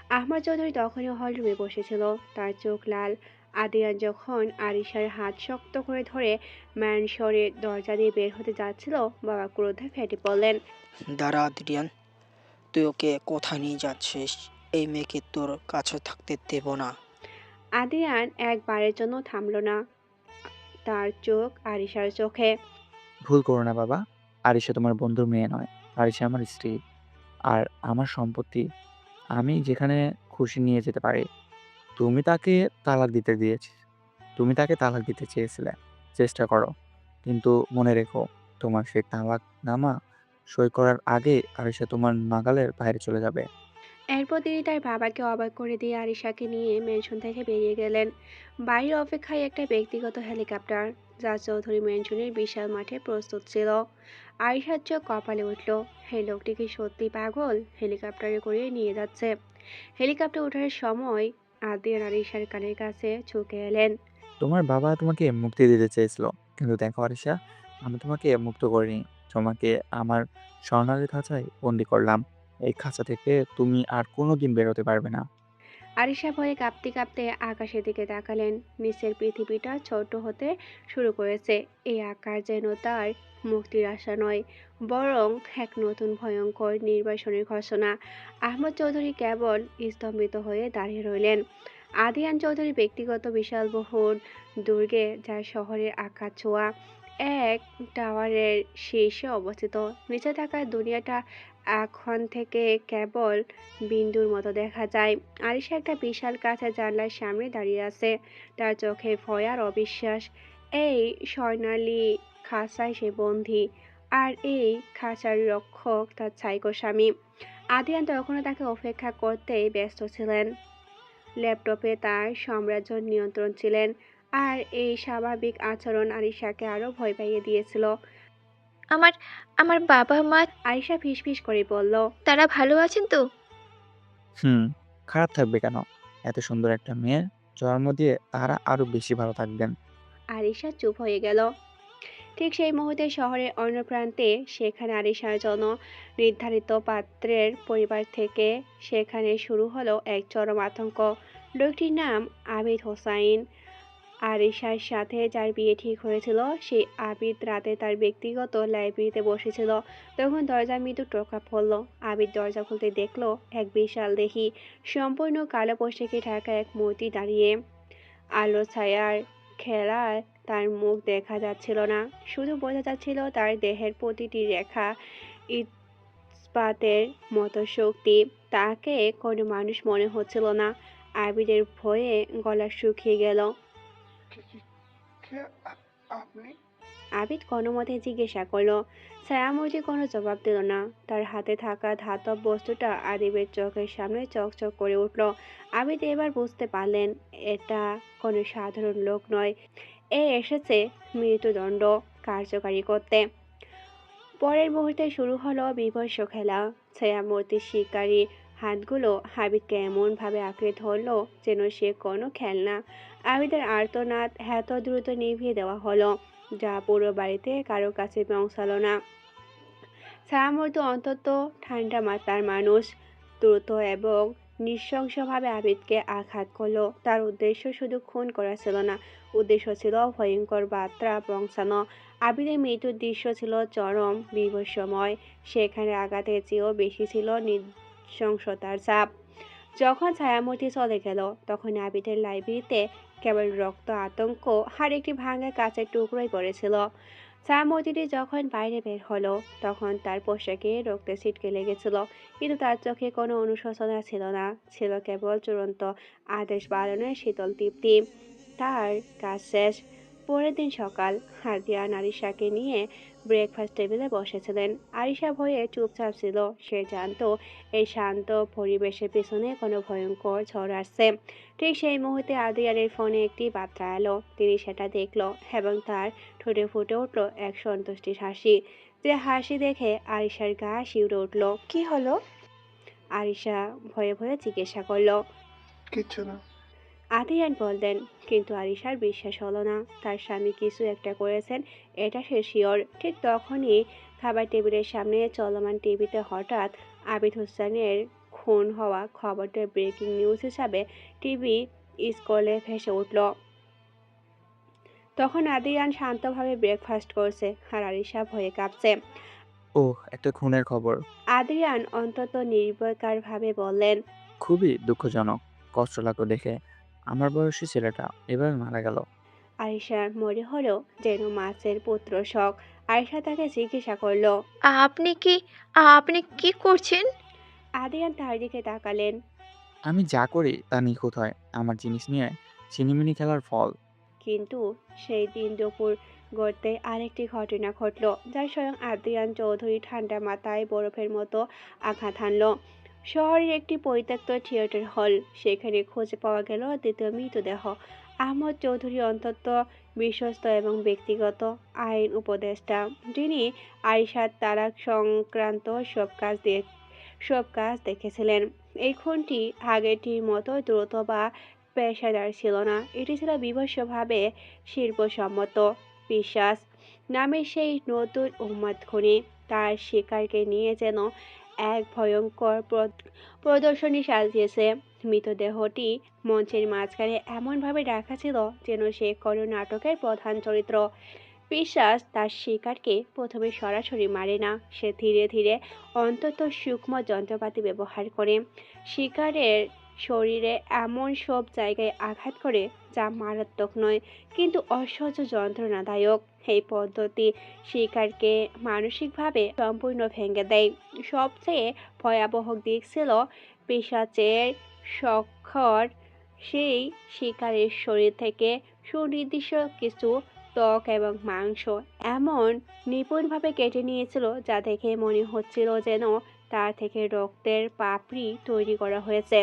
আহমদ চৌধুরী তখনও হলরুমে বসেছিল, তার চোখ লাল। আদিয়ান যখন আরিশার হাত শক্ত করে ধরে ম্যানসরের দরজা দিয়ে বের হতে যাচ্ছিল, বাবা ক্রোধে ফেটে পড়লেন। দাঁড়া আদ্রিয়ান, তুই ওকে কোথায় নিয়ে যাচ্ছিস? এই মেয়েকে তোর কাছে থাকতে দেব না। আদিয়ান একবারের জন্য থামল না, তার চোখ আরিশার চোখে। ভুল করো না বাবা। আরিশা তোমার বন্ধুর মেয়ে নয়। আরিশা আমার স্ত্রী। আর আমার সম্পত্তি। আমি যেখানে খুশি নিয়ে যেতে পারি। তুমি তাকে তালাক দিতে দিয়েছি। তুমি তাকে তালাক দিতে চেয়েছিলে। চেষ্টা করো। কিন্তু মনে রেখো, তোমার সেই তালাকনামা সই করার আগে আরিশা তোমার নাগালের বাইরে চলে যাবে। এরপর তিনি তার বাবাকে অবাক করে দিয়ে আরিশাকে নিয়ে ম্যানশন থেকে বেরিয়ে গেলেন। বাইরে অপেক্ষায় একটা ব্যক্তিগত হেলিকপ্টার, যা চৌধুরী ম্যানশনের বিশাল মাঠে প্রস্তুত ছিল। আরিশার চোখ কপালে উঠল। এই লোকটি কি সত্যি পাগল? হেলিকপ্টারে করে নিয়ে যাচ্ছে। হেলিকপ্টার ওঠার সময় আদিয়ান আরিশার কানের কাছে ঝুঁকে এলেন। তোমার বাবা তোমাকে মুক্তি দিতে চেয়েছিল। কিন্তু দেখো আরিশা, আমি তোমাকে মুক্ত করিনি। তোমাকে আমার স্বর্ণালী খাঁচায় বন্দি করলাম। এই খাঁচা থেকে তুমি আর কোনোদিন বেরোতে পারবে না। আরিশা ভয়ে কাঁপতে কাঁপতে আকাশের দিকে তাকালেন। নিচের পৃথিবীটা ছোট হতে শুরু করেছে। এই আকার যেন তার মুক্তির আশা নয়, বরং এক নতুন ভয়ঙ্কর নির্বাসনের ঘোষণা। আহমদ চৌধুরী কেবল স্তম্ভিত হয়ে দাঁড়িয়ে রইলেন। আদিয়ান চৌধুরী ব্যক্তিগত বিশালবহুল দুর্গে, যা শহরের আকাশ ছোঁয়া এক টাওয়ারের শীর্ষে অবস্থিত। নিচে থাকা দুনিয়াটা এখন থেকে কেবল বিন্দুর মতো দেখা যায়। আরিশা একটা বিশাল কাঁচা জানলার সামনে দাঁড়িয়ে আছে, তার চোখে ভয় আর অবিশ্বাস। এই স্বর্ণালী খাঁচায় সে বন্দী, আর এই খাঁচার রক্ষক তার সাইকো স্বামী। আদিয়ান তখনও তাকে অপেক্ষা করতেই ব্যস্ত ছিলেন। ল্যাপটপে তার সাম্রাজ্য নিয়ন্ত্রণ ছিলেন, আর এই স্বাভাবিক আচরণ আরিশাকে আরো ভয় পাইয়ে দিয়েছিল। আমার আমার বাবা-মা, আরিশা ফিসফিস করে বলল, তারা ভালো আছেন তো? হুম, খারাপ থাকবে কেন? এত সুন্দর একটা মেয়ের জন্ম দিয়ে তারা আরো বেশি ভালো থাকবেন। আরিশা চুপ হয়ে গেল। ঠিক সেই মুহূর্তে শহরের অন্য প্রান্তে, সেখানে আরিশার জন্য নির্ধারিত পাত্রের পরিবার থেকে সেখানে শুরু হলো এক চরম আতঙ্ক। লোকটির নাম আবিদ হোসাইন। আরিশার সাথে যার বিয়ে ঠিক হয়েছিল, সেই আবিদ রাতে তার ব্যক্তিগত লাইব্রেরিতে বসেছিল। তখন দরজা মৃদু টোকা পড়ল। আবিদ দরজা খুলতে দেখলো এক বিশাল দেহি, সম্পূর্ণ কালো পোশাকে ঢাকা এক মূর্তি দাঁড়িয়ে। আলো ছায়ার খেলায় তার মুখ দেখা যাচ্ছিল না, শুধু বোঝা যাচ্ছিল তার দেহের প্রতিটি রেখা ইস্পাতের মতো শক্তি। তাকে কোনো মানুষ মনে হচ্ছিল না। আবিদের ভয়ে গলা শুকিয়ে গেল। আবিদ কোনো মতে জিজ্ঞাসা করলো। ছায়ামূর্তি কোনো জবাব দিল না। তার হাতে থাকা ধাতব বস্তুটা আদিবের চোখের সামনে চকচক করে উঠল। আবিদ এবার বুঝতে পারলেন, এটা কোনো সাধারণ লোক নয়, এ এসেছে মৃত্যুদণ্ড কার্যকারী করতে। পরের মুহূর্তে শুরু হলো বীভৎস খেলা। ছায়ামূর্তির শিকারী হাতগুলো আবিদকে এমনভাবে আঁকড়ে ধরলো যেন সে কোনো খেলনা। আবিদের আর্তনাদ এত দ্রুত নিভিয়ে দেওয়া হলো, যা পুরো বাড়িতে কারো কাছে পৌঁছালো না। ছায়ামূর্তি অন্তত ঠান্ডা মাথার মানুষ, দ্রুত এবং নৃশংসভাবে আবিদকে আঘাত করলো। তার উদ্দেশ্য শুধু খুন করা ছিল না, উদ্দেশ্য ছিল ভয়ঙ্কর বার্তা পৌঁছানো। আবিদের মৃত্যুর দৃশ্য ছিল চরম বিভৎসময়। সেখানে আঘাতের চেয়েও বেশি ছিল নৃশংসতার ছাপ। যখন ছায়ামূর্তি চলে গেল, তখন আবিদের লাইব্রেরিতে কেবল রক্ত, আতঙ্ক আর একটি ভাঙা কাঁচের টুকরোই পড়েছিল। ছায়ামূর্তিটি যখন বাইরে বের হলো, তখন তার পোশাকে রক্তে ছিটকে লেগেছিল, কিন্তু তার চোখে কোনো অনুশোচনা ছিল না, ছিল কেবল চূড়ান্ত আদেশ পালনের শীতল তৃপ্তি। তার কাজ শেষ। পরের দিন সকাল, হাদিয়ান আরিশাকে নিয়ে ব্রেকফাস্ট টেবিলে বসেছিলেন। আরিশা ভয়ে চুপচাপ ছিল। সে জানতো এই শান্ত পরিবেশের পিছনে কোনো ভয়ঙ্কর ঝড় আসছে। ঠিক সেই মুহূর্তে আদিয়ানের ফোনে একটি বার্তা এলো। তিনি সেটা দেখল এবং তার ঠোঁটে ফুটে উঠল এক সন্তুষ্টির হাসি, যে হাসি দেখে আরিশার গা শিউরে উঠল। কি হলো? আরিশা ভয়ে ভয়ে জিজ্ঞাসা করল। কিচ্ছু না। আদিয়ান বললেন, কিন্তু আরিশার বিশ্বাস হলো না। তার স্বামী কিছু একটা করেছেন, এটা সে শিওর। ঠিক তখনই খাবার টেবিলের সামনে চলমান টিভিতে হঠাৎ আবিদ হোসেনের খুন হওয়া খবরটা ব্রেকিং নিউজ হিসাবে টিভি স্ক্রলে ভেসে উঠল। তখন আদিয়ান শান্তভাবে ব্রেকফাস্ট করছে আর আরিশা ভয়ে কাঁপছে। ওহ, একটা খুনের খবর। আদ্রিয়ান অন্তত নির্বিকারভাবে বললেন, খুবই দুঃখজনক। কষ্ট লাগলো দেখে। আমার বয়সী ছেলেটা এভাবে মারা গেল। আরিশার মনে হলো যেন মাছের পুত্র শখ। আরিশা তাকে জিজ্ঞাসা করলো। আপনি কি আপনি কি করছেন? আদিয়ান তার দিকে তাকালেন। আমি যা করি তা নিখুঁত হয়। আমার জিনিস নিয়ে ছিনিমিনি খেলার ফল। কিন্তু সেই দিন দুপুর গড়তে আরেকটি ঘটনা ঘটল, যা স্বয়ং আদ্রিয়ান চৌধুরী ঠান্ডা মাথায় বরফের মতো আঘাত হানল। শহরের একটি পরিত্যক্ত থিয়েটার হল, সেখানে খুঁজে পাওয়া গেল দ্বিতীয় মৃতদেহ। আহমদ চৌধুরী অত্যন্ত বিশ্বস্ত এবং ব্যক্তিগত আইন উপদেষ্টা, যিনি আরিশার তালাক সংক্রান্ত সব কাজ দেখেছিলেন। এই খুনটি আগেরটির মতো দ্রুত বা পেশাদার ছিল না। এটি ছিল বিভৎসভাবে শিল্পসম্মত। বিশ্বাস নামে সেই নতুন উন্মাদ খুনি তার শিকারকে নিয়ে যেন এক ভয়ঙ্কর প্রদর্শনী সাজিয়েছে। মৃতদেহটি মঞ্চের মাঝখানে এমনভাবে রাখা ছিল যেন সে কোনো নাটকের প্রধান চরিত্র। বিশ্বাস তার শিকারকে প্রথমে সরাসরি মারে না, সে ধীরে ধীরে অন্তত সূক্ষ্ম যন্ত্রপাতি ব্যবহার করে শিকারের শরীরে এমন সব জায়গায় আঘাত করে যা মারাত্মক নয় কিন্তু অসহ্য যন্ত্রণাদায়ক। এই পদ্ধতি শিকারকে মানসিকভাবে সম্পূর্ণ ভেঙে দেয়। সবচেয়ে ভয়াবহ দিক ছিল পিশাচের সক্ষর সেই শিকারের শরীর থেকে সুনির্দিষ্ট কিছু ত্বক এবং মাংস এমন নিপুণভাবে কেটে নিয়েছিল, যা দেখে মনে হচ্ছিল যেন তার থেকে রক্তের পাপড়ি তৈরি করা হয়েছে।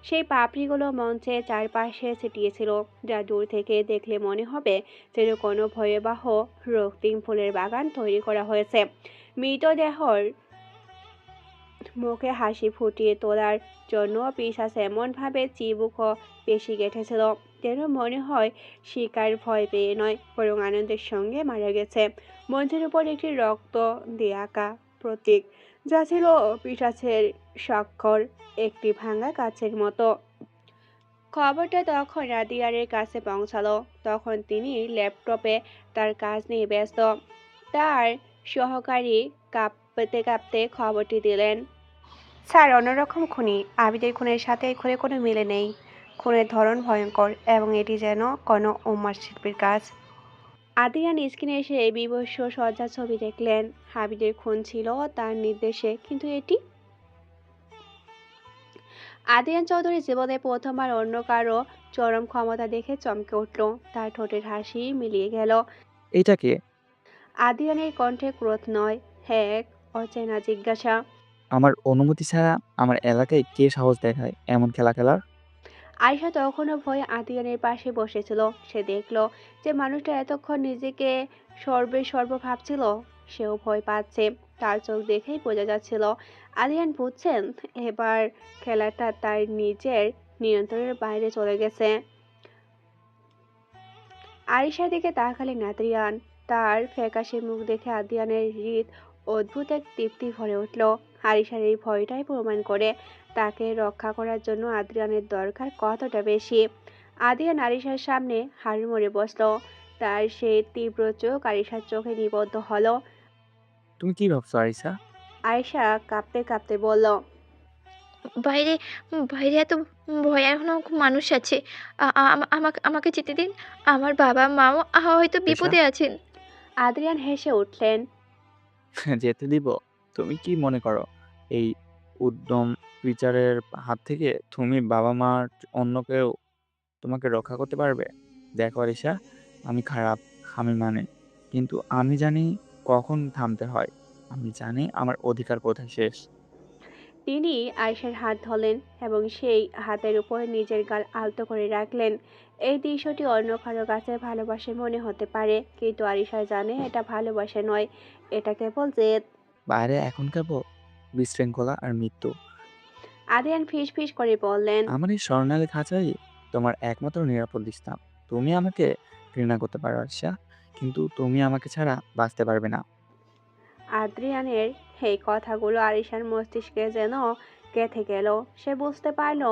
সেই পাপড়িগুলো মঞ্চের চারপাশে ছিটিয়েছিল, যা দূর থেকে দেখলে মনে হবে যেন কোনো ভয়াবহ রক্তিম ফুলের বাগান তৈরি করা হয়েছে। মৃতদেহর মুখে হাসি ফুটিয়ে তোলার জন্য পিশাচ এমনভাবে চিবুক ও পেশি গেঁথেছিল যেন মনে হয় শিকার ভয় পেয়ে নয়, বরং আনন্দের সঙ্গে মারা গেছে। মঞ্চের উপর একটি রক্ত দিয়ে আঁকা প্রতীক, যা ছিল পিশাচের স্বাক্ষর, একটি ভাঙা কাচের মতো। খবরটা তখন রাদিয়ারের কাছে পৌঁছালো। তখন তিনি ল্যাপটপে তার কাজ নিয়ে ব্যস্ত। তার সহকারী কাঁপতে কাঁপতে খবরটি দিলেন। স্যার, অন্যরকম খুনি। আবিদের খুনের সাথে এই খুনের কোনো মিলে নেই। খুনের ধরন ভয়ঙ্কর এবং এটি যেন কোনো উন্মাদ শিল্পীর কাজ। আদিয়ান স্ক্রিনে এসে এই বিভৎস সজ্জা ছবি দেখলেন। আবিদের খুন ছিল তার নির্দেশে, কিন্তু এটি। আদিয়ান চৌধুরী জীবনে প্রথমবার অন্য কারো চরম ক্ষমতা দেখে চমকে উঠল। তার ঠোঁটের হাসি মিলিয়ে গেল। এটা কে? আদিয়ানের কণ্ঠে ক্রোধ নয়, এক অচেনা জিজ্ঞাসা। আমার অনুমতি ছাড়া আমার এলাকায় কে সাহস দেখায় এমন খেলা খেলার? আয়শা তখনও ভয়ে আদিয়ানের পাশে বসেছিল। সে দেখল যে মানুষটা এতক্ষণ নিজেকে সর্ব ভাবছিল, সেও ভয় পাচ্ছে। তার চোখ দেখেই বোঝা যাচ্ছিল আদিয়ান বুঝছেন এবার খেলাটা তার নিজের নিয়ন্ত্রণের বাইরে চলে গেছে। আরিশার দিকে তাকালেন আদ্রিয়ান। তার ফ্যাকাশে মুখ দেখে আদিয়ানের হৃদ অদ্ভুত এক তৃপ্তি ভরে উঠল। আরিশার এই ভয়টাই প্রমাণ করে তাকে রক্ষা করার জন্য আদ্রিয়ানের দরকার কতটা বেশি। আদ্রিয়ান আরিশার সামনে হাড় মরে বসলো। তার সেই তীব্র চোখ আরিশার চোখে নিবদ্ধ হলো। তুমি কি ভাবছো আরিশা? আরিশা কাঁপতে কাঁপতে বলল, বাইরে বাইরে এত ভয়ানক মানুষ আছে। আমাকে যেতে দিন। আমার বাবা মাও হয়তো আরিশা, বিপদে আছেন। আদ্রিয়ান হেসে উঠলেন। যেতে দিব? তুমি কি মনে করো এই উদ্যম বিচারের হাত থেকে তুমি বাবা মার অন্য কেউ তোমাকে রক্ষা করতে পারবে? দেখো আরিশা, আমি খারাপ, আমি মানে, কিন্তু আমি জানি কখন থামতে হয়। আমি জানি আমার অধিকার কোথায় শেষ। তিনি আয়েশার হাত ধরলেন এবং সেই হাতের উপর নিজের গাল আলতো করে রাখলেন। এই দৃশ্যটি অন্য কারো কাছে ভালোবাসে মনে হতে পারে, কিন্তু আরিশা জানে এটা ভালোবাসা নয়, এটা কেবল জেদ। বাইরে এখন কেবল বিশৃঙ্খলা আর মৃত্যু। আদিয়ান ফিস ফিস করে বললেন, আমার এই স্বর্ণালী খাঁচাই তোমার একমাত্র নিরাপদ স্থান। তুমি আমাকে ঘৃণা করতে পারো আরিশা, কিন্তু তুমি আমাকে ছাড়া বাঁচতে পারবে না। আদ্রিয়ানের এই কথাগুলো আরিশার মস্তিষ্কে যেন গেঁথে গেল। সে বুঝতে পারল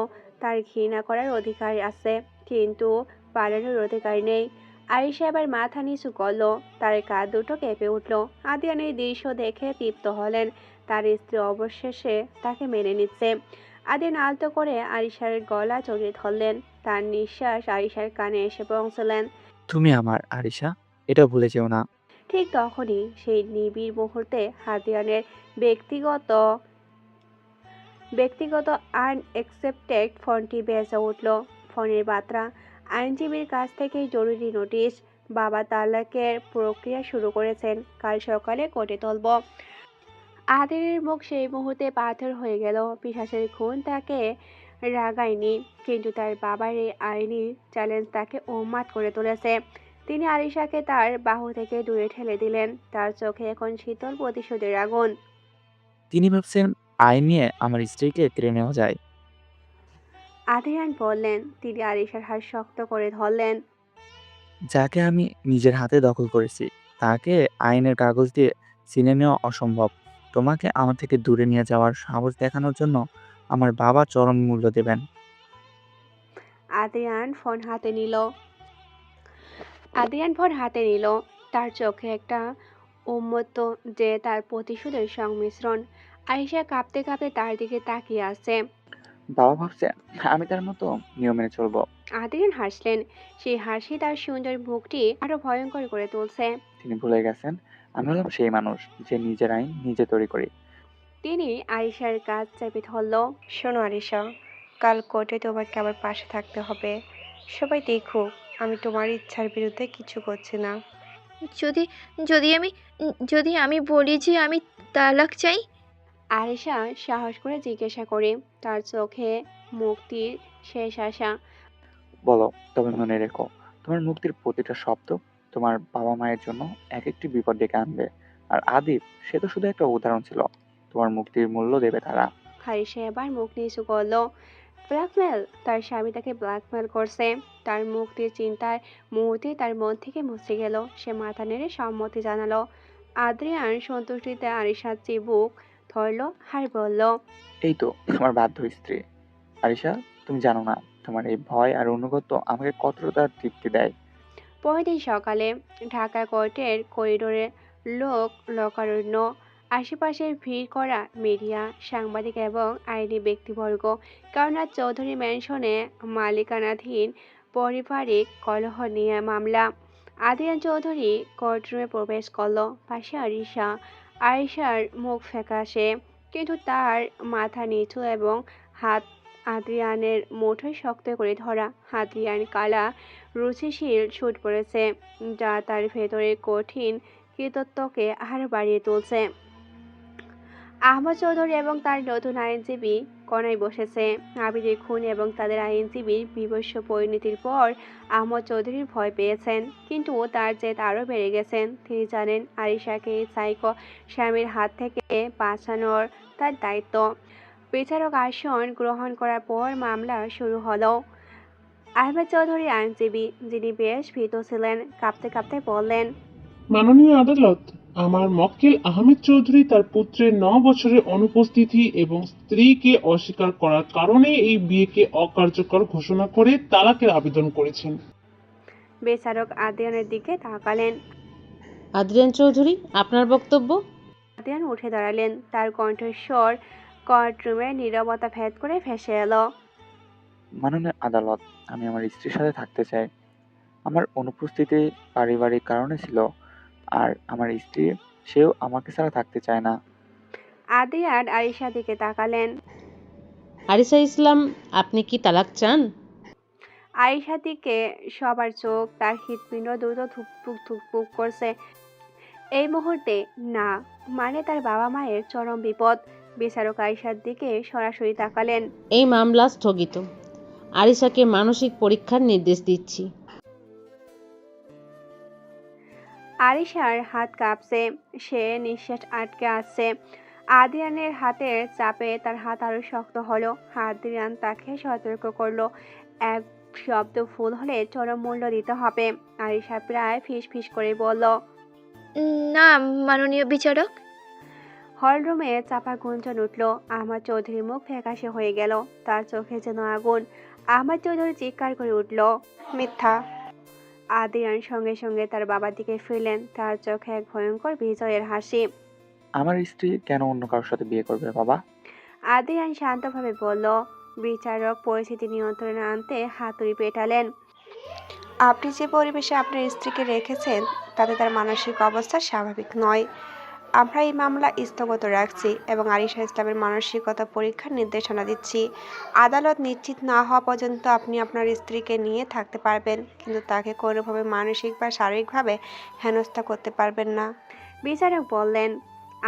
তার ঘৃণা করার অধিকার আছে, কিন্তু পালানোর অধিকার নেই। আরিশা এবার মাথা নিচু করলো, তার কাঁধ দুটো কেঁপে উঠল। আদিয়ান এই দৃশ্য দেখে তৃপ্ত হলেন, তার স্ত্রী অবশেষে তাকে মেনে নিচ্ছে। আদিয়ান আলতো করে আরিশার গলা জড়িয়ে ধরলেন, তার নিঃশ্বাস আরিশার কানে এসে পৌঁছলেন। তুমি আমার আরিশা, এটা ভুলে যেও না। ঠিক তখনই সেই নিবিড় মুহূর্তে হাতিয়ানের ব্যক্তিগত ব্যক্তিগত আনএক্সপেক্টেড ফোনটি বেজে উঠল। ফোনের বার্তা আইনজীবীর কাছ থেকে জরুরি নোটিশ, বাবা তালাকের প্রক্রিয়া শুরু করেছেন, কাল সকালে কোর্টে তুলব। আদিরের মুখ সেই মুহূর্তে পাথর হয়ে গেল। পিশাচের খুন তাকে রাগায়নি, কিন্তু তার বাবার এই আইনি চ্যালেঞ্জ তাকে উন্মাদ করে তুলেছে। তিনি আরিশাকে তার বাহু থেকে দূরে ঠেলে দিলেন, তার চোখে এখন শীতল প্রতিশোধের আগুন। তিনি ভাবছেন আইন নিয়ে আমার স্ত্রীকে কেড়ে নেওয়া যায়। আদিরান বললেন। তিনি আরিশার হাত শক্ত করে ধরলেন। যাকে আমি নিজের হাতে দখল করেছি তাকে আইনের কাগজ দিয়ে ছিনে নেওয়া অসম্ভব। তোমাকে আমার থেকে দূরে নিয়ে যাওয়ার সাহস দেখানোর জন্য আমার বাবা চরম মূল্য দেবেন। আদিয়ান ফোন হাতে নিল। আদিয়ান ফোন হাতে নিল। তার চোখে একটা উন্মত্ত যে তার প্রতিশোধের সংমিশ্রণ। আরিশা কাঁপতে কাঁপতে তার দিকে তাকিয়ে আছে। বাবা ভাবছে আমি তার মতো নিয়ম মেনে চলবো। আদিয়ান হাসলেন। সেই হাসি তার সুন্দর মুখটি আরো ভয়ঙ্কর করে তুলছে। তিনি ভুলে গেছেন আমি হলাম সেই মানুষ যে নিজের আইন নিজে তৈরি করি। তিনি আরিশার কাজ চেপে ধরল। শোনো আরিশা, কাল কোর্টে তোমাকে আমার পাশে থাকতে হবে। সবাই দেখুক আমি তোমার ইচ্ছার বিরুদ্ধে কিছু করছি না। যদি যদি আমি বলি যে আমি তালাক চাই? আরিশা সাহস করে জিজ্ঞাসা করে, তার চোখে মুক্তির শেষ আশা। বলো, তবে মনে রেখো তোমার মুক্তির প্রতিটা শব্দ তোমার বাবা মায়ের জন্য এক একটি বিপদ ডেকে আনবে। আর আদিপ, সে তো শুধু একটা উদাহরণ ছিল। তোমার মুক্তির মূল্য দেবে তারা। আরিশা এবার মুখ নিচু করলো। ব্ল্যাকমেল? তার স্বামী তাকে ব্ল্যাকমেল করছে। তার মুক্তির চিন্তার মুহূর্তে তার মন থেকে মুছে গেল। সে মাথা নেড়ে সম্মতি জানালো। আদ্রিয়ান সন্তুষ্টিতে আরিশার চিবুক ধরলো আর বলল, এই তো তোমার বাধ্য স্ত্রী। আরিশা, তুমি জানো না তোমার এই ভয় আর অনুগত্য আমাকে কতটা তৃপ্তি দেয়। পরদিন সকালে ঢাকা কোর্টের করিডোরে লোক লোকারণ্য। আশেপাশের ভিড় করা মিডিয়া, সাংবাদিক এবং আইনি ব্যক্তিবর্গ। কারণ আজ চৌধুরী ম্যানশনে মালিকানাধীন পারিবারিক কলহ নিয়ে মামলা। আদিয়ান চৌধুরী কোর্টরুমে প্রবেশ করলো। পাশে আরিশা। আরিশার মুখ ফ্যাকাশে, কিন্তু তার মাথা নিচু এবং হাত আদ্রিয়ানের মুঠোয় শক্ত করে ধরা। আদ্রিয়ান কালা রুচিশীল সুট পড়েছে, যা তার ভেতরের কঠিন কৃতত্বকে আরো বাড়িয়ে তুলছে। আহমদ চৌধুরী এবং তার নতুন আইনজীবী কনায় বসেছে। আবিদের খুন এবং তাদের আইনজীবীর বিভৎস পরিণতির পর আহমদ চৌধুরীর ভয় পেয়েছেন, কিন্তু তার জেদ আরও বেড়ে গেছেন। তিনি জানেন আরিশাকে এই সাইকো স্বামীর হাত থেকে বাঁচানোর তার দায়িত্ব। বিচারক আসন গ্রহণ করার পর মামলা শুরু হলো। আহমেদ চৌধুরী আইনজীবী, যিনি বেশ ভীত ছিলেন, কাঁপতে কাঁপতে বললেন, মাননীয় আদালত, আমার মক্কেল আহমেদ চৌধুরী তার পুত্রের 9 বছরের অনুপস্থিতি এবং স্ত্রীকে অস্বীকার করার কারণে এই বিয়েকে অকার্যকর ঘোষণা করে তালাকের আবেদন করেছেন। বিচারক আদিয়ানের দিকে তাকালেন। আদ্রিয়ান চৌধুরী, আপনার বক্তব্য? আদিয়ান উঠে দাঁড়ালেন। তার কণ্ঠস্বর কোর্টরুমের নীরবতা ভেদ করে ভেসে এলো। মাননীয় আদালত, আমি আমার স্ত্রীর সাথে থাকতে চাই। আমার অনুপস্থিতি পারিবারিক কারণে ছিল, আর আমার স্ত্রী, সেও আমাকে ছাড়া থাকতে চায় না। আদিয়ান আরিশার দিকে তাকালেন। আরিসা ইসলাম, আপনি কি তালাক চান? আরিশার দিকে সবার চোখ। তার হৃৎপিণ্ড দ্রুত ধুকপুক ধুকপুক করছে। এই মুহূর্তে না মানে তার বাবা মায়ের চরম বিপদ। বিচারক আরিশার দিকে সরাসরি তাকালেন। এই মামলা স্থগিত। আরিসাকে মানসিক পরীক্ষার নির্দেশ দিচ্ছি। আরিশার হাত কাঁপছে। সে নিঃশ্বাস আটকে আছে। আদিয়ানের হাতের চাপে তার হাত আরো শক্ত হলো। আদিয়ান তাকে সতর্ক করলো, এক শব্দ ভুল হলে চরম মূল্য দিতে হবে। আরিশা প্রায় ফিস ফিস করে বলল। না মাননীয় বিচারক। হলরুমে চাপা গুঞ্জন উঠল। আহমদ চৌধুরীর মুখ ফ্যাকাশে হয়ে গেল। তার চোখে যেন আগুন। আহমদ চৌধুরী চিৎকার করে উঠল, মিথ্যা। আদিয়ান সঙ্গে সঙ্গে তার বাবার দিকে ফিরলেন। তার চোখে এক ভয়ঙ্কর বিজয়ের হাসি। আমার স্ত্রী কেন অন্য কারোর সাথে বিয়ে করবে বাবা? আদিয়ান শান্তভাবে বলল। বিচারক পরিস্থিতি নিয়ন্ত্রণে আনতে হাতুড়ি পেটালেন। আপনি যে পরিবেশে আপনার স্ত্রীকে রেখেছেন তাতে তার মানসিক অবস্থা স্বাভাবিক নয়। আমরা এই মামলা স্থগিত রাখছি এবং আরিশা ইসলামের মানসিকতা পরীক্ষার নির্দেশনা দিচ্ছি। আদালত নিশ্চিত না হওয়া পর্যন্ত আপনি আপনার স্ত্রীকে নিয়ে থাকতে পারবেন, কিন্তু তাকে কোনোভাবে মানসিক বা শারীরিকভাবে হেনস্থা করতে পারবেন না, বিচারক বললেন।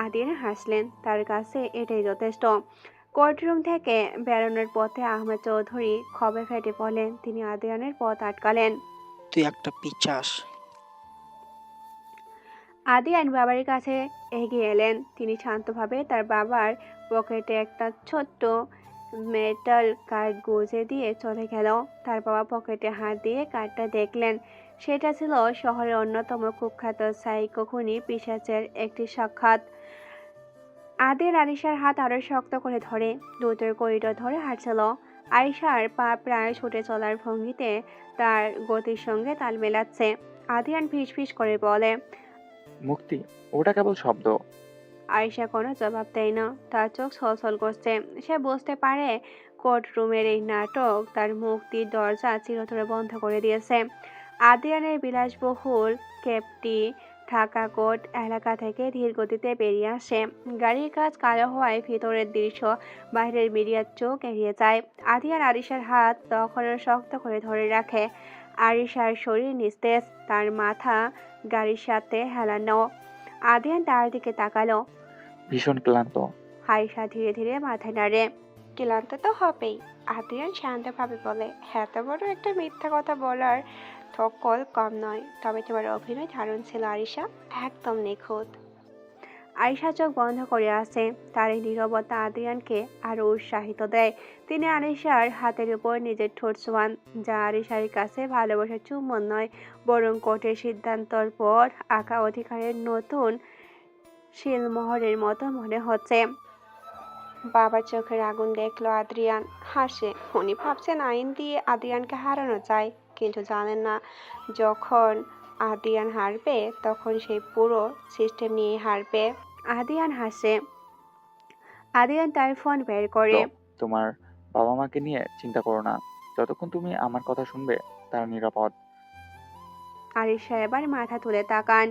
আদিয়ান হাসলেন। তার কাছে এটাই যথেষ্ট। কোর্টরুম থেকে বেরোনোর পথে আহমেদ চৌধুরী ক্ষোভে ফেটে পড়লেন। তিনি আদিয়ানের পথ আটকালেন। তুই একটা পিচাস। আদিয়ান বাবার কাছে এগিয়ে এলেন। তিনি শান্তভাবে তার বাবার পকেটে একটা ছোট্ট মেটাল কার্ড গুঁজে দিয়ে চলে গেল। তার বাবা পকেটে হাত দিয়ে কার্ডটা দেখলেন। সেটা ছিল শহরের অন্যতম কুখ্যাত সাইকো খুনি পিশাচের একটি সাক্ষাৎ। আদিয়ান আরিশার হাত আরো শক্ত করে ধরে দ্রুত করিডোর ধরে হাঁটছিল। আরিশার পা প্রায় ছুটে চলার ভঙ্গিতে তার গতির সঙ্গে তাল মেলাচ্ছে। আদিয়ান ফিস ফিস করে বলে, মুক্তি, ওটা কেবল শব্দ। আরিশা কোনো জবাব দেয় না। তার চোখ ছলছল করছে। সে বুঝতে পারে কোর্টরুমের এই নাটক তার মুক্তির দরজা চিরতরে বন্ধ করে দিয়েছে। আদিয়ানের বিলাসবহুল ক্যাপটি ঢাকা কোর্ট এলাকা থেকে ধীর গতিতে বেরিয়ে আসে। গাড়ির কাজ কালো হওয়ায় ভিতরের দৃশ্য বাইরের মিডিয়ার চোখ এড়িয়ে যায়। আদিয়ান আরিশার হাত তখনও শক্ত করে ধরে রাখে। আরিশার শরীর নিস্তেজ, তার মাথা গাড়ির সাথে হেলানো। আদিয়ান তার দিকে তাকালো। ভীষণ ক্লান্ত। আরিশা ধীরে ধীরে মাথা নাড়ে। ক্লান্ত তো হবেই, আদিয়ান শান্তভাবে বলে। এত বড় একটা মিথ্যা কথা বলার ধকল কম নয়। তবে তোমার অভিনয় দারুণ ছিল আরিশা, একদম নিখুঁত। আরিশা চোখ বন্ধ করে আছে। তার এই নীরবতা আদিয়ানকে আরো উৎসাহিত দেয়। তিনি আরিশার হাতের উপর নিজের ঠোঁট ছোঁয়ান, যা আরিশার কাছে ভালোবাসার চুম্বন নয়, বরং কোর্টের সিদ্ধান্তর পর আঁকা অধিকারের নতুন শিলমোহরের মতো মনে হচ্ছে। বাবার চোখের আগুন দেখলো আদ্রিয়ান। হাসে। উনি ভাবছেন আইন দিয়ে আদ্রিয়ানকে হারানো যায়, কিন্তু জানেন না যখন আদ্রিয়ান হারবে তখন সেই পুরো সিস্টেম নিয়ে হারবে। আদ্রিয়ান হাসে। আদ্রিয়ান তার ফোন বের করে। তোমার বাবা মাকে নিয়ে চিন্তা করো না, যতক্ষণ তুমি আমার কথা শুনবে তারা নিরাপদ। আরিশা এবার মাথা তুলে তাকান।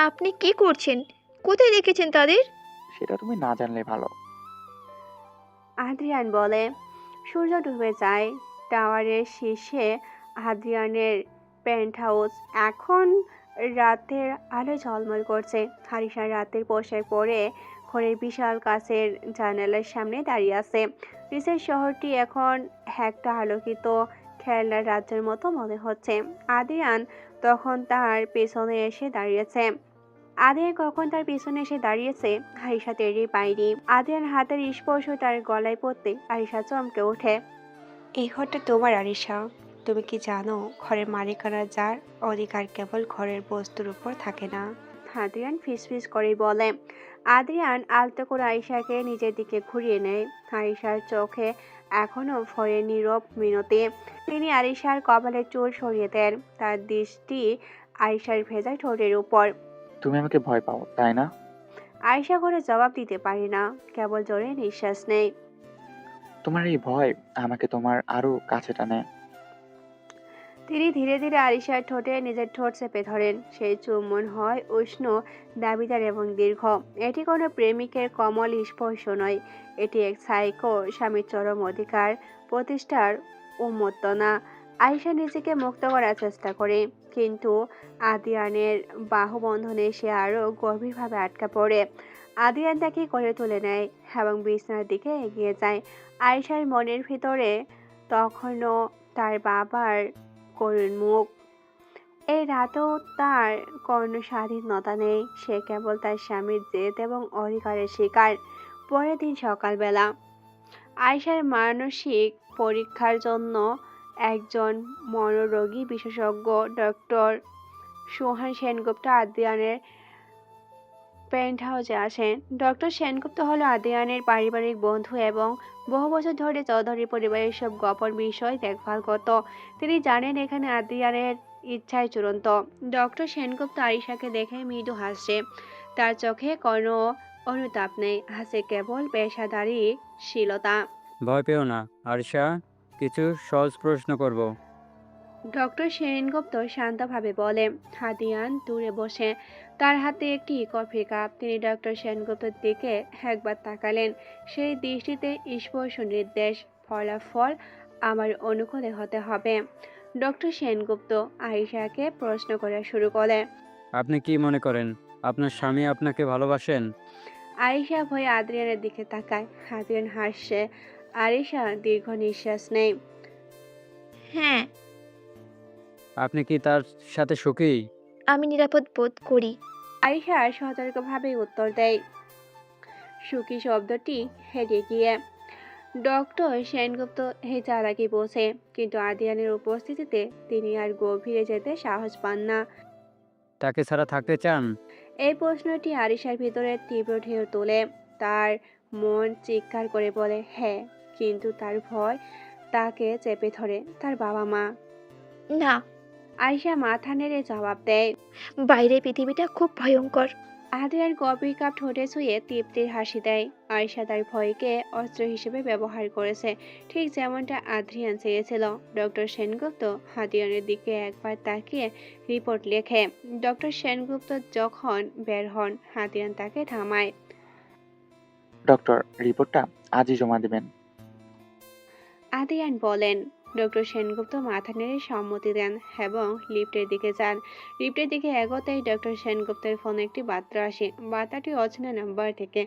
আপনি কি করছেন? কোথায় রেখেছেন তাদের? সেটা তুমি না জানলে ভালো। আদ্রিয়ান বলে। সূর্য ডুবে যায়। টাওয়ারের শীর্ষে আদ্রিয়ানের পেন্ট হাউস। এখন রাতের আলো ঝলমল করছে। আরিশা রাতের পোশাক পরে ঘরের বিশাল কাচের জানালার সামনে দাঁড়িয়ে আছে। নিচের শহরটি এখন একটা আলোকিত খেলনার রাজ্যের মতো মনে হচ্ছে। আদ্রিয়ান তখন তার পেছনে এসে দাঁড়িয়েছে। আদিয়ান কখন তার পিছনে এসে দাঁড়িয়েছে আরিশা টেরই পায়নি। আদিয়ান হাতের স্পর্শ তার গলায় পড়তে আরিশা চমকে ওঠে। এই ঘরটা তোমার আরিশা। তুমি কি জানো ঘরের মালিকানা যার অধিকার কেবল ঘরের বস্তুর উপর থাকে না, আদ্রিয়ান ফিসফিস করে বলে। আদ্রিয়ান আলতো করে আয়েশাকে নিজের দিকে ঘুরিয়ে নেয়। আয়েশার চোখে এখনো ভয়ে নীরব মিনতি। তিনি আয়েশার কপালে চুল সরিয়ে দেন, তার দৃষ্টি আয়েশার ভেজা ঠোঁটের উপর। তুমি আমাকে ভয় পাও, তাই না? আয়েশা করে জবাব দিতে পারে না, কেবল জোরে নিঃশ্বাস নেয়। তোমার এই ভয় আমাকে তোমার আরো কাছে টানে। তিনি ধীরে ধীরে আয়েশার ঠোঁটে নিজের ঠোঁট চেপে ধরেন। সেই চুম্বন হয় উষ্ণ, দাবিদার এবং দীর্ঘ। এটি কোনো প্রেমিকের কমল স্পর্শ নয়, এটি এক সাইকো স্বামীর চরম অধিকার প্রতিষ্ঠার উন্মত্তনা। আয়েশা নিজেকে মুক্ত করার চেষ্টা করে, কিন্তু আদিয়ানের বাহুবন্ধনে সে আরও গভীরভাবে আটকা পড়ে। আদিয়ান তাকে করে তুলে নেয় এবং বিছানার দিকে এগিয়ে যায়। আয়েশার মনের ভিতরে তখনও তার বাবার করুণ মুখ। এই রাতেও তার কোনো স্বাধীনতা নেই, সে কেবল তার স্বামীর জেদ এবং অধিকারের শিকার। পরের দিন সকালবেলা আয়েশার মানসিক পরীক্ষার জন্য একজন মনোরোগী বিশেষজ্ঞ ডক্টর সোহান সেনগুপ্ত আদিয়ানের পেন্ট হাউসে আসেন। ডক্টর সেনগুপ্ত হলো আদিয়ানের পারিবারিক বন্ধু এবং বহু বছর ধরে চৌধুরী পরিবারের সব গোপন বিষয় দেখভাল করত। তিনি জানেন এখানে আদিয়ানের ইচ্ছায় চূড়ান্ত। ডক্টর সেনগুপ্ত আয়েশাকে দেখে মৃদু হাসছে, তার চোখে কোনো অনুতাপ নেই, হাসে কেবল পেশাদারি শীলতা। ভয় পেও না আরিশা, কিছু সহজ প্রশ্ন করব। ডক্টর সেনগুপ্ত শান্তভাবে বলে। আদিয়ান দূরে বসে, তার হাতে একটি কফির কাপ। তিনি ডক্টর সেনগুপ্তের দিকে একবার তাকালেন, সেই দৃষ্টিতে স্পর্শ নির্দেশ, ফলাফল আমার অনুকূলে হতে হবে। ডক্টর সেনগুপ্ত আয়েশাকে প্রশ্ন করা শুরু করে। আপনি কি মনে করেন আপনার স্বামী আপনাকে ভালোবাসেন? আয়েশা ভয়ে আদ্রিয়ানের দিকে তাকায়। আদ্রিয়ান হাসছে। আয়েশা দীর্ঘ নিঃশ্বাস নেয়। হ্যাঁ, আপনি কি তার সাথে সুখী? আমি নিরাপদ বোধ করি। আয়েশা সতর্কভাবে উত্তর দেয়, সুখী শব্দটি হেরে গিয়ে। ডক্টর সেনগুপ্ত এই চালাকি বোঝে, কিন্তু আদিয়ানের উপস্থিতিতে তিনি আর গভীরে যেতে সাহস পান না। তাকে ছাড়া থাকতে চান? এই প্রশ্নটি আরিশার ভিতরে তীব্র ঢেউ তোলে। তার মন চিৎকার করে বলে হ্যাঁ, কিন্তু তার ভয় তাকে চেপে ধরে, তার বাবা মা। না, আয়েশা মাথা নেড়ে জবাব দেয়। বাইরের পৃথিবীটা খুব ভয়ঙ্কর। আদিয়ান কফির কাপ ঠোঁটে ছুঁয়ে তৃপ্তির হাসি দেয়। আয়েশা তার ভয়কে অস্ত্র হিসেবে ব্যবহার করেছে, ঠিক যেমনটা আদ্রিয়ান চেয়েছিল। ডক্টর সেনগুপ্ত আদিয়ানের দিকে একবার তাকিয়ে রিপোর্ট লেখে। ডক্টর সেনগুপ্ত যখন বের হন, আদিয়ান তাকে থামায়। ডক্টর, রিপোর্টটা আজই জমা দিবেন। আদিয়ান বলেন। ডক্টর সেনগুপ্ত মাথা নেড়ে সম্মতি দেন এবং লিফটের দিকে যান। লিফটের দিকে এগোতেই ডক্টর সেনগুপ্তের ফোনে একটি বার্তা আসে। বার্তাটি অচেনা নাম্বার থেকে,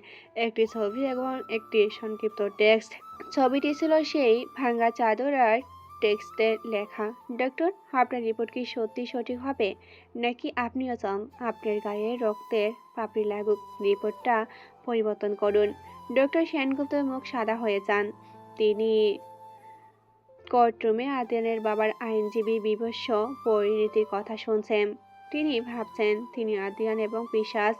একটি ছবি এবং একটি সংক্ষিপ্ত টেক্সট। ছবিটি ছিল সেই ভাঙা চাদর আর টেক্সটে লেখা, ডক্টর, আপনার রিপোর্ট কি সত্যি সঠিক হবে, নাকি আপনিও চান আপনার গায়ে রক্তের পাপড়ি লাগুক? রিপোর্টটা পরিবর্তন করুন। ডক্টর সেনগুপ্তের মুখ সাদা হয়ে যান। তিনি কোর্টরুমে আদিয়ানের বাবার আইনজীবী বিভৎস পরিণতির কথা শুনছেন। তিনি ভাবছেন তিনি আদিয়ান এবং পিশাচ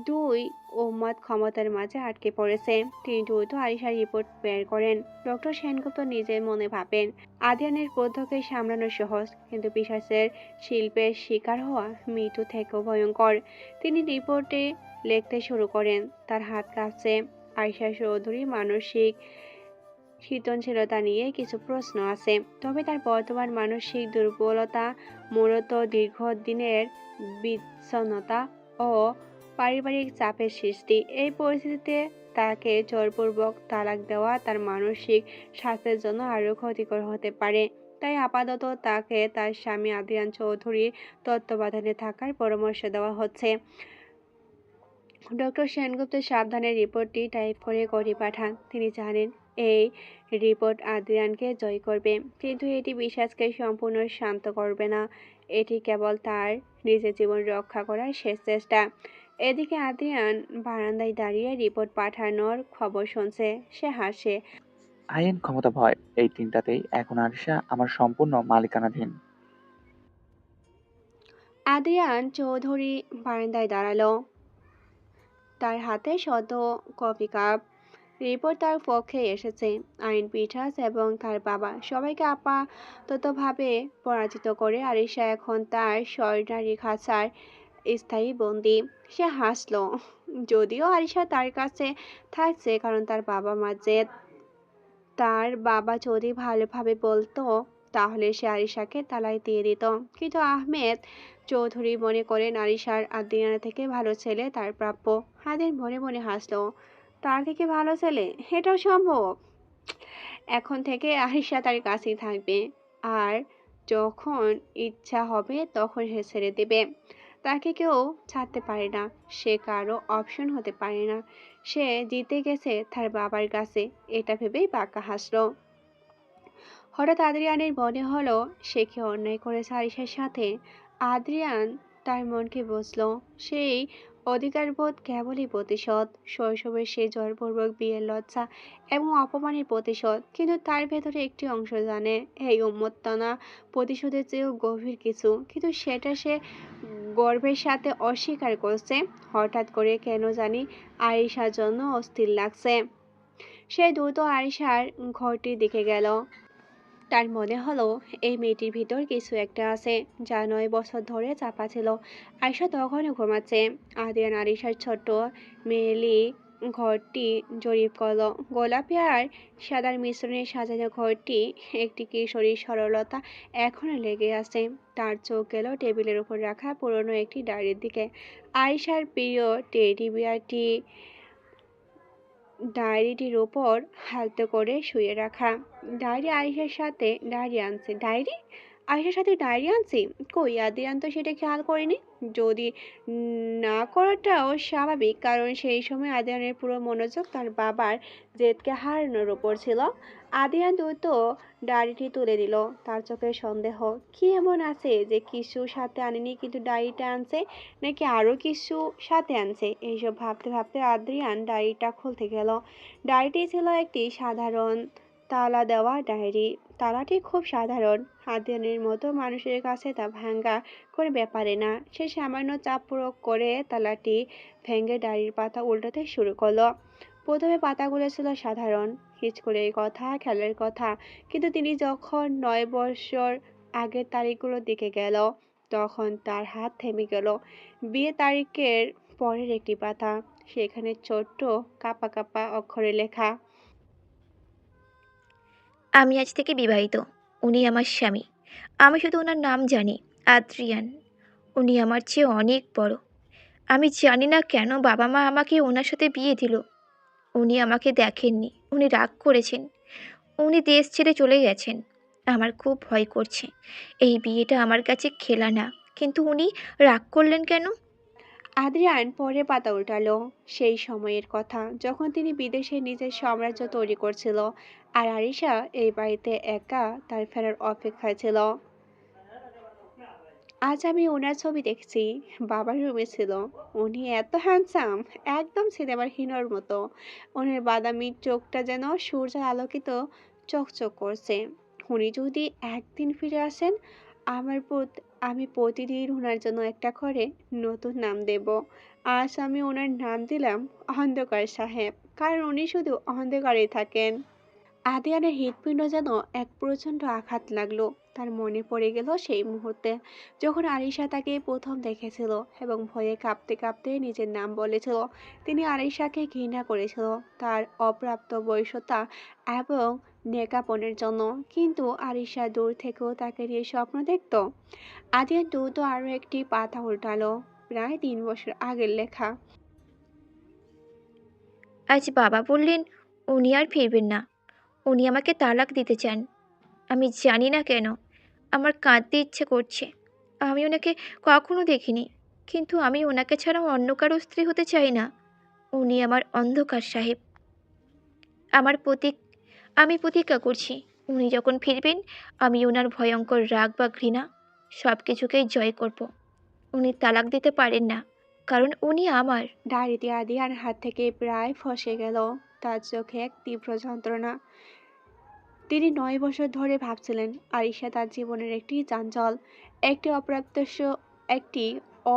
দুই উম্মাদ ক্ষমতার মাঝে আটকে পড়েছে। তিনি দ্রুত আরিশার রিপোর্ট বের করেন। ডক্টর সেনগুপ্ত নিজের মনে ভাবেন আদিয়ানের ক্রোধকে সামলানো সহজ, কিন্তু পিশাচের শিল্পের শিকার হওয়া মৃত্যু থেকেও ভয়ঙ্কর। তিনি রিপোর্টে লিখতে শুরু করেন, তার হাত কাঁপছে। আয়েশা চৌধুরী মানসিক সৃজনশীলতা নিয়ে কিছু প্রশ্ন আছে, তবে তার বর্তমান মানসিক দুর্বলতা মূলত দীর্ঘদিনের বিচ্ছন্নতা ও পারিবারিক চাপের সৃষ্টি। এই পরিস্থিতিতে তাকে জোরপূর্বক তালাক দেওয়া তার মানসিক স্বাস্থ্যের জন্য আরও ক্ষতিকর হতে পারে। তাই আপাতত তাকে তার স্বামী আদিয়ান চৌধুরীর তত্ত্বাবধানে থাকার পরামর্শ দেওয়া হচ্ছে। ডক্টর সেনগুপ্ত সাবধানে রিপোর্টটি টাইপ করে গড়ি পাঠান। তিনি জানেন এই রিপোর্ট আদ্রিয়ানকে জয় করবে, কিন্তু এটি বিশ্বাসকে সম্পূর্ণ শান্ত করবে না। এটি কেবল তার নিজের জীবন রক্ষা করার শেষ চেষ্টা। এদিকে আদ্রিয়ান বারান্দায় দাঁড়িয়ে রিপোর্ট পাঠানোর খবর শুনছে। সে হাসে। আইন, ক্ষমতা, ভয়, এই তিনটাতেই এখন আরিশা আমার সম্পূর্ণ মালিকানাধীন। আদ্রিয়ান চৌধুরী বারান্দায় দাঁড়ালো, তার হাতে শত কফি কাপ। রিপোর্ট তার পক্ষে এসেছে। আইন পিঠাস এবং তার বাবা সবাইকে আপাততভাবে পরাজিত করে আরিশা এখন তার স্বর্ণালী খাঁচার স্থায়ী বন্দী। সে হাসল, যদিও আরিশা তার কাছে থাকছে কারণ তার বাবা মা জেদ। তার বাবা যদি ভালোভাবে বলতো তাহলে সে আরিশাকে তালাক দিয়ে দিত, কিন্তু আহমেদ চৌধুরী মনে করেন আরিশার আদ্রিয়ানা থেকে ভালো ছেলে তার প্রাপ্য। হাদির মনে মনে হাসলো, তার থেকে ভালো ছেলে? এটাও সম্ভব? এখন থেকে আরিশা তার কাছেই থাকবে, আর যখন ইচ্ছা হবে তখন সে ছেড়ে দেবে। তাকে কেউ ছাড়তে পারে না, সে কারো অপশন হতে পারে না। সে জিতে গেছে তার বাবার কাছে, এটা ভেবেই বাঁকা হাসলো। হঠাৎ আদ্রিয়ানের মনে হলো সে কি অন্যায় করেছে আরিশার সাথে। আদ্রিয়ান তার মনকে বুঝলো, সেই অধিকারবোধ কেবলই প্রতিশোধ, শৈশবের সেই জোরপূর্বক বিয়ের লজ্জা এবং অপমানের প্রতিশোধ। কিন্তু তার ভেতরে একটি অংশ জানে এই উন্মত্তনা প্রতিশোধের চেয়েও গভীর কিছু, কিন্তু সেটা সে গর্বের সাথে অস্বীকার করছে। হঠাৎ করে কেন জানি আরিশার জন্য অস্থির লাগছে। সে দ্রুত আরিশার ঘরটির দিকে গেল। তার মনে হলো এই মেয়েটির ভিতর কিছু একটা আছে যা 9 বছর ধরে চাপা ছিল। আরিশা তখনও ঘুমাচ্ছে। আদ্রিয়ান আরিশার ছোট্ট মেয়েলি ঘরটি জরিপ করলো। গোলাপি আর সাদার মিশ্রণে সাজানো ঘরটি, একটি কিশোরীর সরলতা এখনো লেগে আছে। তার চোখ গেল টেবিলের উপর রাখা পুরনো একটি ডায়েরির দিকে। আরিশার প্রিয় টেডি বিয়ারটি ডায়েরিটির ওপর হালতো করে শুয়ে রাখা। ডায়েরি আরিশার সাথে ডায়েরি আনছে। ডায়েরি আরিশার সাথে ডায়েরি আনছি? কই, আদ্রিয়ান তো সেটা খেয়াল করিনি। যদি না করাটাও স্বাভাবিক, কারণ সেই সময় আদ্রিয়ানের পুরো মনোযোগ তার বাবার জেদকে হারানোর ওপর ছিল। আদ্রিয়ান দ্রুত ডায়েরিটি তুলে দিল। তার চোখে সন্দেহ। কি এমন আছে যে কিছু সাথে আনেনি কিন্তু ডায়েরিটা আনছে, নাকি আরও কিছু সাথে আনছে? এইসব ভাবতে ভাবতে আদ্রিয়ান ডায়েরিটা খুলতে গেল। ডায়েরিটি ছিল একটি সাধারণ তালা দেওয়া ডায়েরি। তালাটি খুব সাধারণ। আদ্রিয়ানের মতো মানুষের কাছে তা ভাঙা কোনো ব্যাপারে না। সে সামান্য চাপ প্রয়োগ করে তালাটি ভেঙে ডায়েরির পাতা উল্টাতে শুরু করলো। প্রথমে পাতাগুলো ছিল সাধারণ, স্কুলের কথা, খেলার কথা, কিন্তু তিনি যখন 9 বছর আগের তারিখগুলোর দিকে গেল তখন তার হাত থেমে গেল। বিয়ে তারিখের পরের একটি পাতা, সেখানে ছোট্ট কাপা কাপা অক্ষরে লেখা, আমি আজ থেকে বিবাহিত। উনি আমার স্বামী। আমি শুধু ওনার নাম জানি, আদ্রিয়ান। উনি আমার চেয়ে অনেক বড়। আমি জানি না কেন বাবা মা আমাকে ওনার সাথে বিয়ে দিল। উনি আমাকে দেখেননি, উনি রাগ করেছেন, উনি দেশ ছেড়ে চলে গেছেন। আমার খুব ভয় করছে। এই বিয়েটা আমার কাছে খেলা না, কিন্তু উনি রাগ করলেন কেন? আদ্রিয়ান পরে পাতা উল্টালো। সেই সময়ের কথা যখন তিনি বিদেশে নিজের সাম্রাজ্য তৈরি করছিল, আর আরিশা এই বাড়িতে একা তার ফেরার অপেক্ষায় ছিল। আজ আমি ওনার ছবি দেখছি, বাবার রুমে ছিল। উনি এত হ্যান্ডসাম, একদম সিনেমার হিরোর মতো। ওনার বাদামি চোখটা যেন সূর্যের আলোকিত চকচক করছে। উনি যদি একদিন ফিরে আসেন, আমি প্রতিদিন ওনার জন্য একটা করে নতুন নাম দেব। আজ আমি ওনার নাম দিলাম অন্ধকার সাহেব, কারণ উনি শুধু অন্ধকারেই থাকেন। আদিয়ানের হৃৎপিণ্ড যেন এক প্রচণ্ড আঘাত লাগলো। তার মনে পড়ে গেল সেই মুহূর্তে যখন আরিশা তাকে প্রথম দেখেছিল এবং ভয়ে কাঁপতে কাঁপতে নিজের নাম বলেছিল। তিনি আরিশাকে ঘৃণা করেছিল তার অপ্রাপ্ত বয়সতা এবং নেকাপনের জন্য, কিন্তু আরিশা দূর থেকেও তাকে নিয়ে স্বপ্ন দেখত। আদিয়ান দ্রুত আরও একটি পাতা উল্টালো। প্রায় 3 বছর আগের লেখা। আজ বাবা বললেন উনি আর ফিরবেন না। উনি আমাকে তালাক দিতে চান। আমি জানি না কেন আমার কাঁদতে ইচ্ছে করছে। আমি ওনাকে কখনো দেখিনি, কিন্তু আমি ওনাকে ছাড়া অন্য কারো স্ত্রী হতে চাই না। উনি আমার অন্ধকার সাহেব, আমার প্রতীক। আমি প্রতিজ্ঞা করছি, উনি যখন ফিরবেন আমি ওনার ভয়ঙ্কর রাগ বা ঘৃণা সব কিছুকেই জয় করব। উনি তালাক দিতে পারেন না, কারণ উনি আমার। ডায়েরিটি আদিয়ার হাত থেকে প্রায় ফসে গেল। তার চোখে এক তীব্র যন্ত্রণা। তিনি 9 বছর ধরে ভাবছিলেন আরিশা তার জীবনের একটি চাঞ্চল, একটি অপ্রাপ্তস্য একটি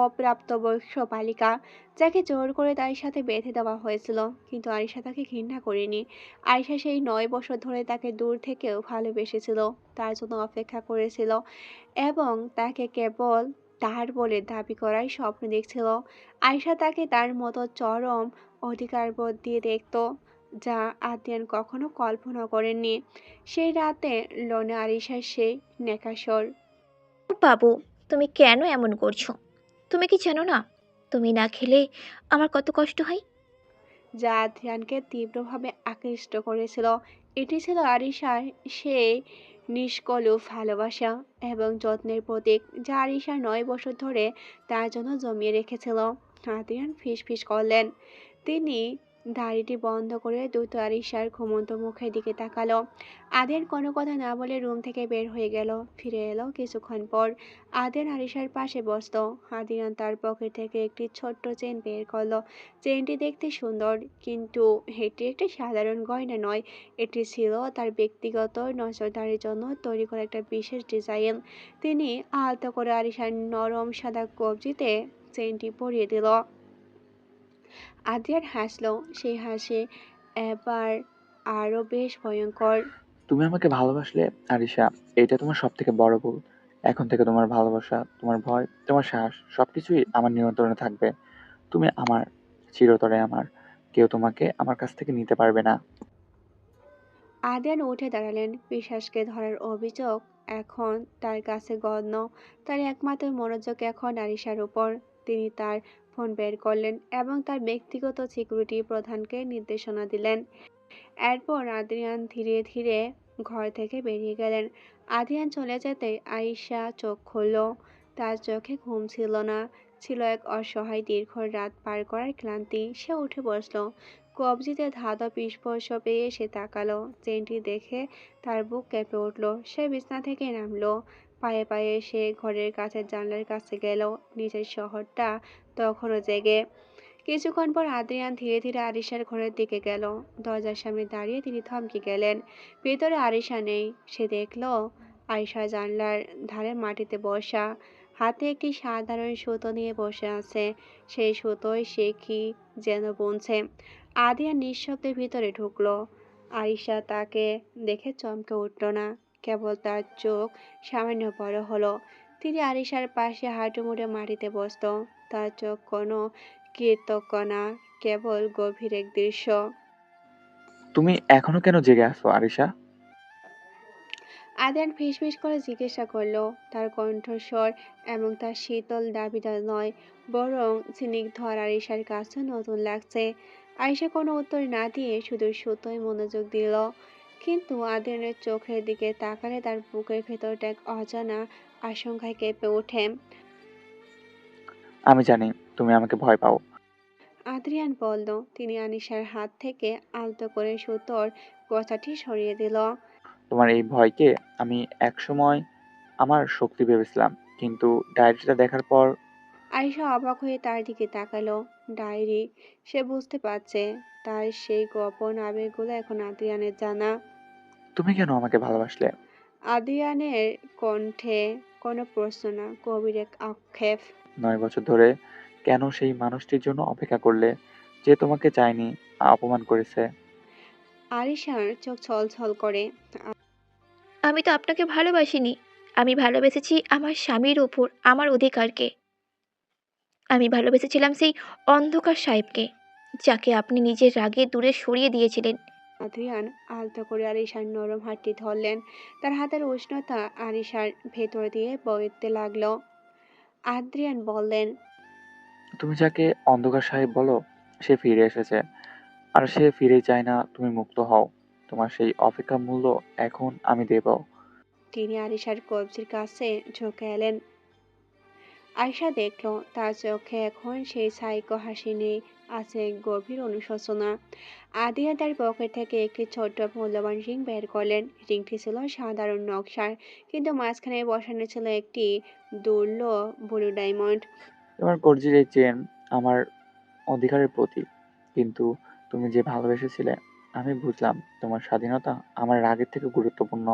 অপ্রাপ্তবয়স্ক বালিকা, যাকে জোর করে তার সাথে বেঁধে দেওয়া হয়েছিল। কিন্তু আরিশা তাকে ঘৃণা করেনি। আরিশা সেই 9 বছর ধরে তাকে দূর থেকেও ভালোবেসেছিল, তার জন্য অপেক্ষা করেছিল এবং তাকে কেবল তার বলে দাবি করার স্বপ্ন দেখছিল। আয়শা তাকে তার মতো চরম অধিকারবোধ দিয়ে দেখত, যা আদ্রিয়ান কখনো কল্পনা করেননি। সেই রাতে লনে আরিশার সেই নেকাসর। বাবু, তুমি কেন এমন করছো? তুমি কি জানো না তুমি না খেলে আমার কত কষ্ট হয়? যা আদ্রিয়ানকে তীব্রভাবে আকৃষ্ট করেছিল। এটি ছিল আরিশার সেই নিষ্কলুষ ভালোবাসা এবং যত্নের প্রতীক, যা আরিশা 9 বছর ধরে তার জন্য জমিয়ে রেখেছিল। আদ্রিয়ান ফিসফিস করলেন। তিনি দাড়িটি বন্ধ করে দ্রুত আরিশার ঘুমন্ত মুখের দিকে তাকালো। আদ্রিয়ান কোনো কথা না বলে রুম থেকে বের হয়ে গেল। ফিরে এলো কিছুক্ষণ পর। আদ্রিয়ান আরিশার পাশে বসলো। আদ্রিয়ান তার পকেট থেকে একটি ছোট্ট চেন বের করলো। চেনটি দেখতে সুন্দর, কিন্তু এটি একটি সাধারণ গয়না নয়। এটি ছিল তার ব্যক্তিগত নজরদারির জন্য তৈরি করা একটা বিশেষ ডিজাইন। তিনি আলতো করে আরিশার নরম সাদা কবজিতে চেনটি পরিয়ে দিল। আদ্রিয়ান হাসলো। সেই হাসি এবার আরো বেশ ভয়ঙ্কর। তুমি আমাকে ভালোবাসলে আরিশা, এটা তোমার সব থেকে বড় ভুল। এখন থেকে তোমার ভালোবাসা, তোমার ভয়, তোমার সাহস সবকিছুই আমার নিয়ন্ত্রণে থাকবে। তুমি আমার, চিরতরে আমার। কেউ তোমাকে আমার কাছ থেকে নিতে পারবে না। আদ্রিয়ান উঠে দাঁড়ালেন। বিশ্বাসকে ধরার অভিযোগ এখন তার কাছে গণ্য। তার একমাত্র মনোযোগ এখন আরিশার উপর। তিনি তার ফোন বের করলেন এবং তার ব্যক্তিগত সিকিউরিটি প্রধানকে নির্দেশনা দিলেন। এরপর আদ্রিয়ান ধীরে ধীরে ঘর থেকে বেরিয়ে গেলেন। আদ্রিয়ান চলে যেতে আয়িশা চোখ খুলল। তার চোখে ঘুম ছিল না, ছিল এক অসহায় দীর্ঘ রাত পার করার ক্লান্তি। সে উঠে বসলো। কবজিতে ধাঁধা স্পর্শ পেয়ে সে তাকালো। চেনটি দেখে তার বুক কেঁপে উঠল। সে বিছানা থেকে নামলো। পায়ে পায়ে সে ঘরের কাছে জানলার কাছে গেল। নিজের শহরটা তখনও জেগে। কিছুক্ষণ পর আদ্রিয়ান ধীরে ধীরে আরিশার ঘরের দিকে গেল। দরজার সামনে দাঁড়িয়ে তিনি থমকে গেলেন। ভেতরে আরিশা নেই। সে দেখল আরিশা জানলার ধারে মাটিতে বসা, হাতে একটি সাধারণ সুতো নিয়ে বসে আছে। সেই সুতোয় সে কি যেন বুনছে। আদ্রিয়ান নিঃশব্দে ভিতরে ঢুকলো। আরিশা তাকে দেখে চমকে উঠল না, কেবল তার চোখ সামান্য বড় হলো। তিনি আরিশার পাশে হাঁটু মুড়ে মাটিতে বসত। তার চোখ কোনো কৃতজ্ঞ না, কেবল গভীর এক দৃশ্য। তুমি এখনো কেন জেগে আছো আরিশা? আদ্রিয়ান ফিসফিস করে জিজ্ঞাসা করলো। তার কণ্ঠস্বর এবং তার শীতল দাবিদার নয়, বরং স্নিগ্ধ আর আরিশার কাছে নতুন লাগছে। আরিশা কোনো উত্তর না দিয়ে শুধু সুতোয় মনোযোগ দিল। কিন্তু আদ্রিয়ানের চোখের দিকে তাকালে তার বুকের ভেতরটা এক অজানা আশঙ্কায় কেঁপে ওঠে। আমি জানি তুমি আমাকে ভয় পাও। আদ্রিয়ান বলল। তিনি আনিশার হাত থেকে আলতো করে সুতোর গোছাটি সরিয়ে দিল। তোমার এই ভয়কে আমি একসময় আমার শক্তি ভেবেছিলাম, কিন্তু ডায়েরিটা দেখার পর আয়েশা অবাক হয়ে তার দিকে তাকালো। ডায়েরি! সে বুঝতে পারছে তার সেই গোপন আবেগগুলো এখন আদ্রিয়ানের জানা। তুমি কেন আমাকে ভালোবাসলে? আদ্রিয়ানের কণ্ঠে কোনো প্রশ্ন না, গভীর এক আক্ষেপ। 9 বছর ধরে কেন সেই মানুষটির জন্য অপেক্ষা করলে, যে তোমাকে চায়নি, অপমান করেছে? আরিশার চোখ ছলছল করে। আমি তো আপনাকে ভালোবাসিনি। আমি ভালোবেসেছি আমার স্বামীর উপর আমার অধিকারকে। আমি ভালোবেসেছিলাম সেই অন্ধকার সাহেবকে, যাকে আপনি নিজের রাগে দূরে সরিয়ে দিয়েছিলেন। আদ্রিয়ান আলতো করে আরিশার নরম হাতটি ধরলেন। তার হাতের উষ্ণতা আরিশার ভেতর দিয়ে বইতে লাগলো। আদ্রিয়ান বললেন, তুমি যাকে অন্ধকার সাহেব বলো, সে ফিরে এসেছে। আর সে ফিরেই চায় না তুমি মুক্ত হও। তোমার সেই অপেক্ষার মূল্য এখন আমি দেব। তিনি আরিশার কবজির কাছে ঝুঁকে এলেন। আয়শা দেখল তার চোখে এখন সেই সাইকো হাসি নেই, আছে এক গভীর অনুশোচনা। আদিয়া তার পকেট থেকে একটি ছোট্ট মূল্যবান রিং বের করলেন। রিংটি ছিল সাধারণ নকশার, কিন্তু মাঝখানে বসানো ছিল একটি দুর্লভ ব্লু ডায়মন্ড। তোমার কবজির এই চেন আমার অধিকারের প্রতীক, কিন্তু তুমি যে ভালোবেসেছিলে, আমি বুঝলাম তোমার স্বাধীনতা আমার রাগের থেকে গুরুত্বপূর্ণ।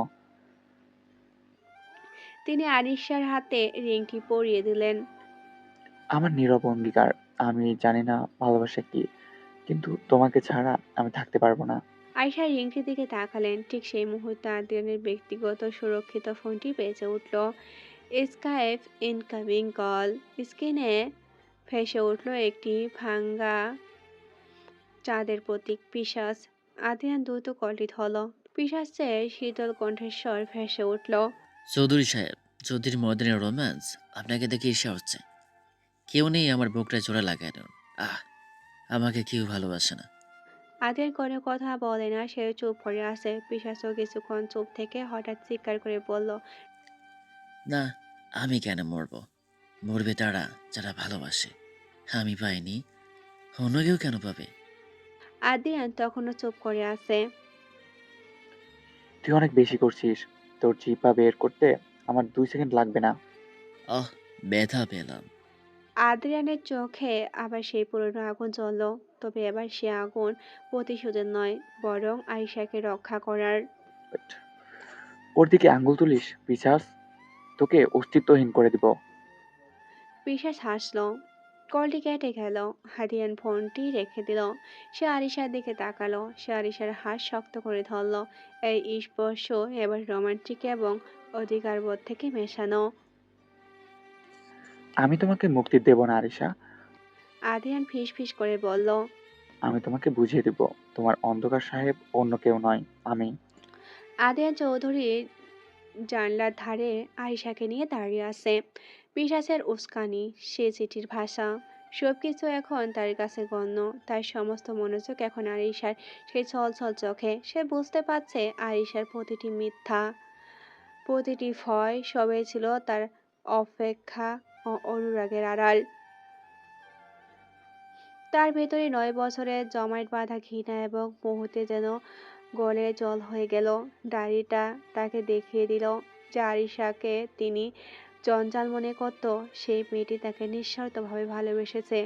তিনি আরিশার হাতে রিংটি পরিয়ে দিলেন। আমার নীরব অঙ্গীকার। আমি জানি না ভালোবাসা কি, কিন্তু তোমাকে ছাড়া আমি থাকতে পারবো না। আয়শা রিংটির দিকে তাকালেন। ঠিক সেই মুহূর্তে আদ্রিয়ানের ব্যক্তিগত সুরক্ষিত ফোনটি বেজে উঠল। Skype incoming call. স্ক্রিনে ভেসে উঠল একটি ভাঙ্গা চাঁদের প্রতীক পিশাচ। আদ্রিয়ান দ্রুত কলটি ধরল। পিশাচের শীতল কণ্ঠস্বর ভেসে উঠল। চৌধুরী সাহেব, চৌধুরী মর্দিনের রোম্যান্স আপনাকে দেখে ঈর্ষা হচ্ছে। কেউ নেই আমার বুকটা জোড়া লাগানোর। আহ, আমাকে কেউ ভালোবাসে না। আদ্রিয়ান কোনো কথা বলে না, সে চুপ করে আছে। পিশাচও কিছুক্ষণ চুপ থেকে হঠাৎ চিৎকার করে বলল, না, আমি কেন মরবো? মরবে তারা যারা ভালোবাসে। আমি পাইনি, অন্য কেউ কেন পাবে? আদ্রিয়ান তখনও চুপ করে আছে। তুই অনেক বেশি করছিস। তোর জিহ্বা বের করতে আমার 2 সেকেন্ড লাগবে না। আহ, ব্যথা পেলাম। আদ্রিয়ানের চোখে আবার সেই পুরনো আগুন জ্বলল। তবে এবার সে আগুন প্রতিশোধের নয়, বরং আয়েশাকে রক্ষা করার। বাট ওর দিকে আঙ্গুল তুলিস পিশাচ, তোকে অস্তিত্বহীন করে দিব। পিশাচ হাসল। কলটি কেটে গেল। আদ্রিয়ান ফোনটি রেখে দিল। সে আরিশার দিকে তাকালো। সে আরিশার হাত শক্ত করে ধরল। এই স্পর্শ এবার রোমান্টিক এবং অধিকারবোধ থেকে মেশানো। আমি তোমাকে মুক্তি দেব না আরিশা। আদ্রিয়ান ফিস ফিস করে বলল। আমি তোমাকে বুঝিয়ে দিব, তোমার অন্ধকার সাহেব অন্য কেউ নয়, আমি। আদ্রিয়ান চৌধুরী জানলার ধারে আয়েশাকে নিয়ে দাঁড়িয়ে আছে। পিশাচের উস্কানি, সে চিঠির ভাষা, সবকিছু এখন তার কাছে গণ্য। তার সমস্ত মনোযোগ এখন আয়েশার সেই ছলছল চোখে। সে বুঝতে পারছে আয়েশার প্রতিটি মিথ্যা, প্রতিটি ভয় সবই ছিল তার অপেক্ষা ও অনুরাগের আড়াল। তার ভেতরে 9 বছরের জমাট বাঁধা ঘৃণা এবং মুহূর্তে যেন গলে জল হয়ে গেল। ডায়েরিটা তাকে দেখিয়ে দিল যে আরিশাকে তিনি জঞ্জাল মনে করত, সেই মেয়েটি তাকে নিঃস্বার্থভাবে ভালোবেসেছে।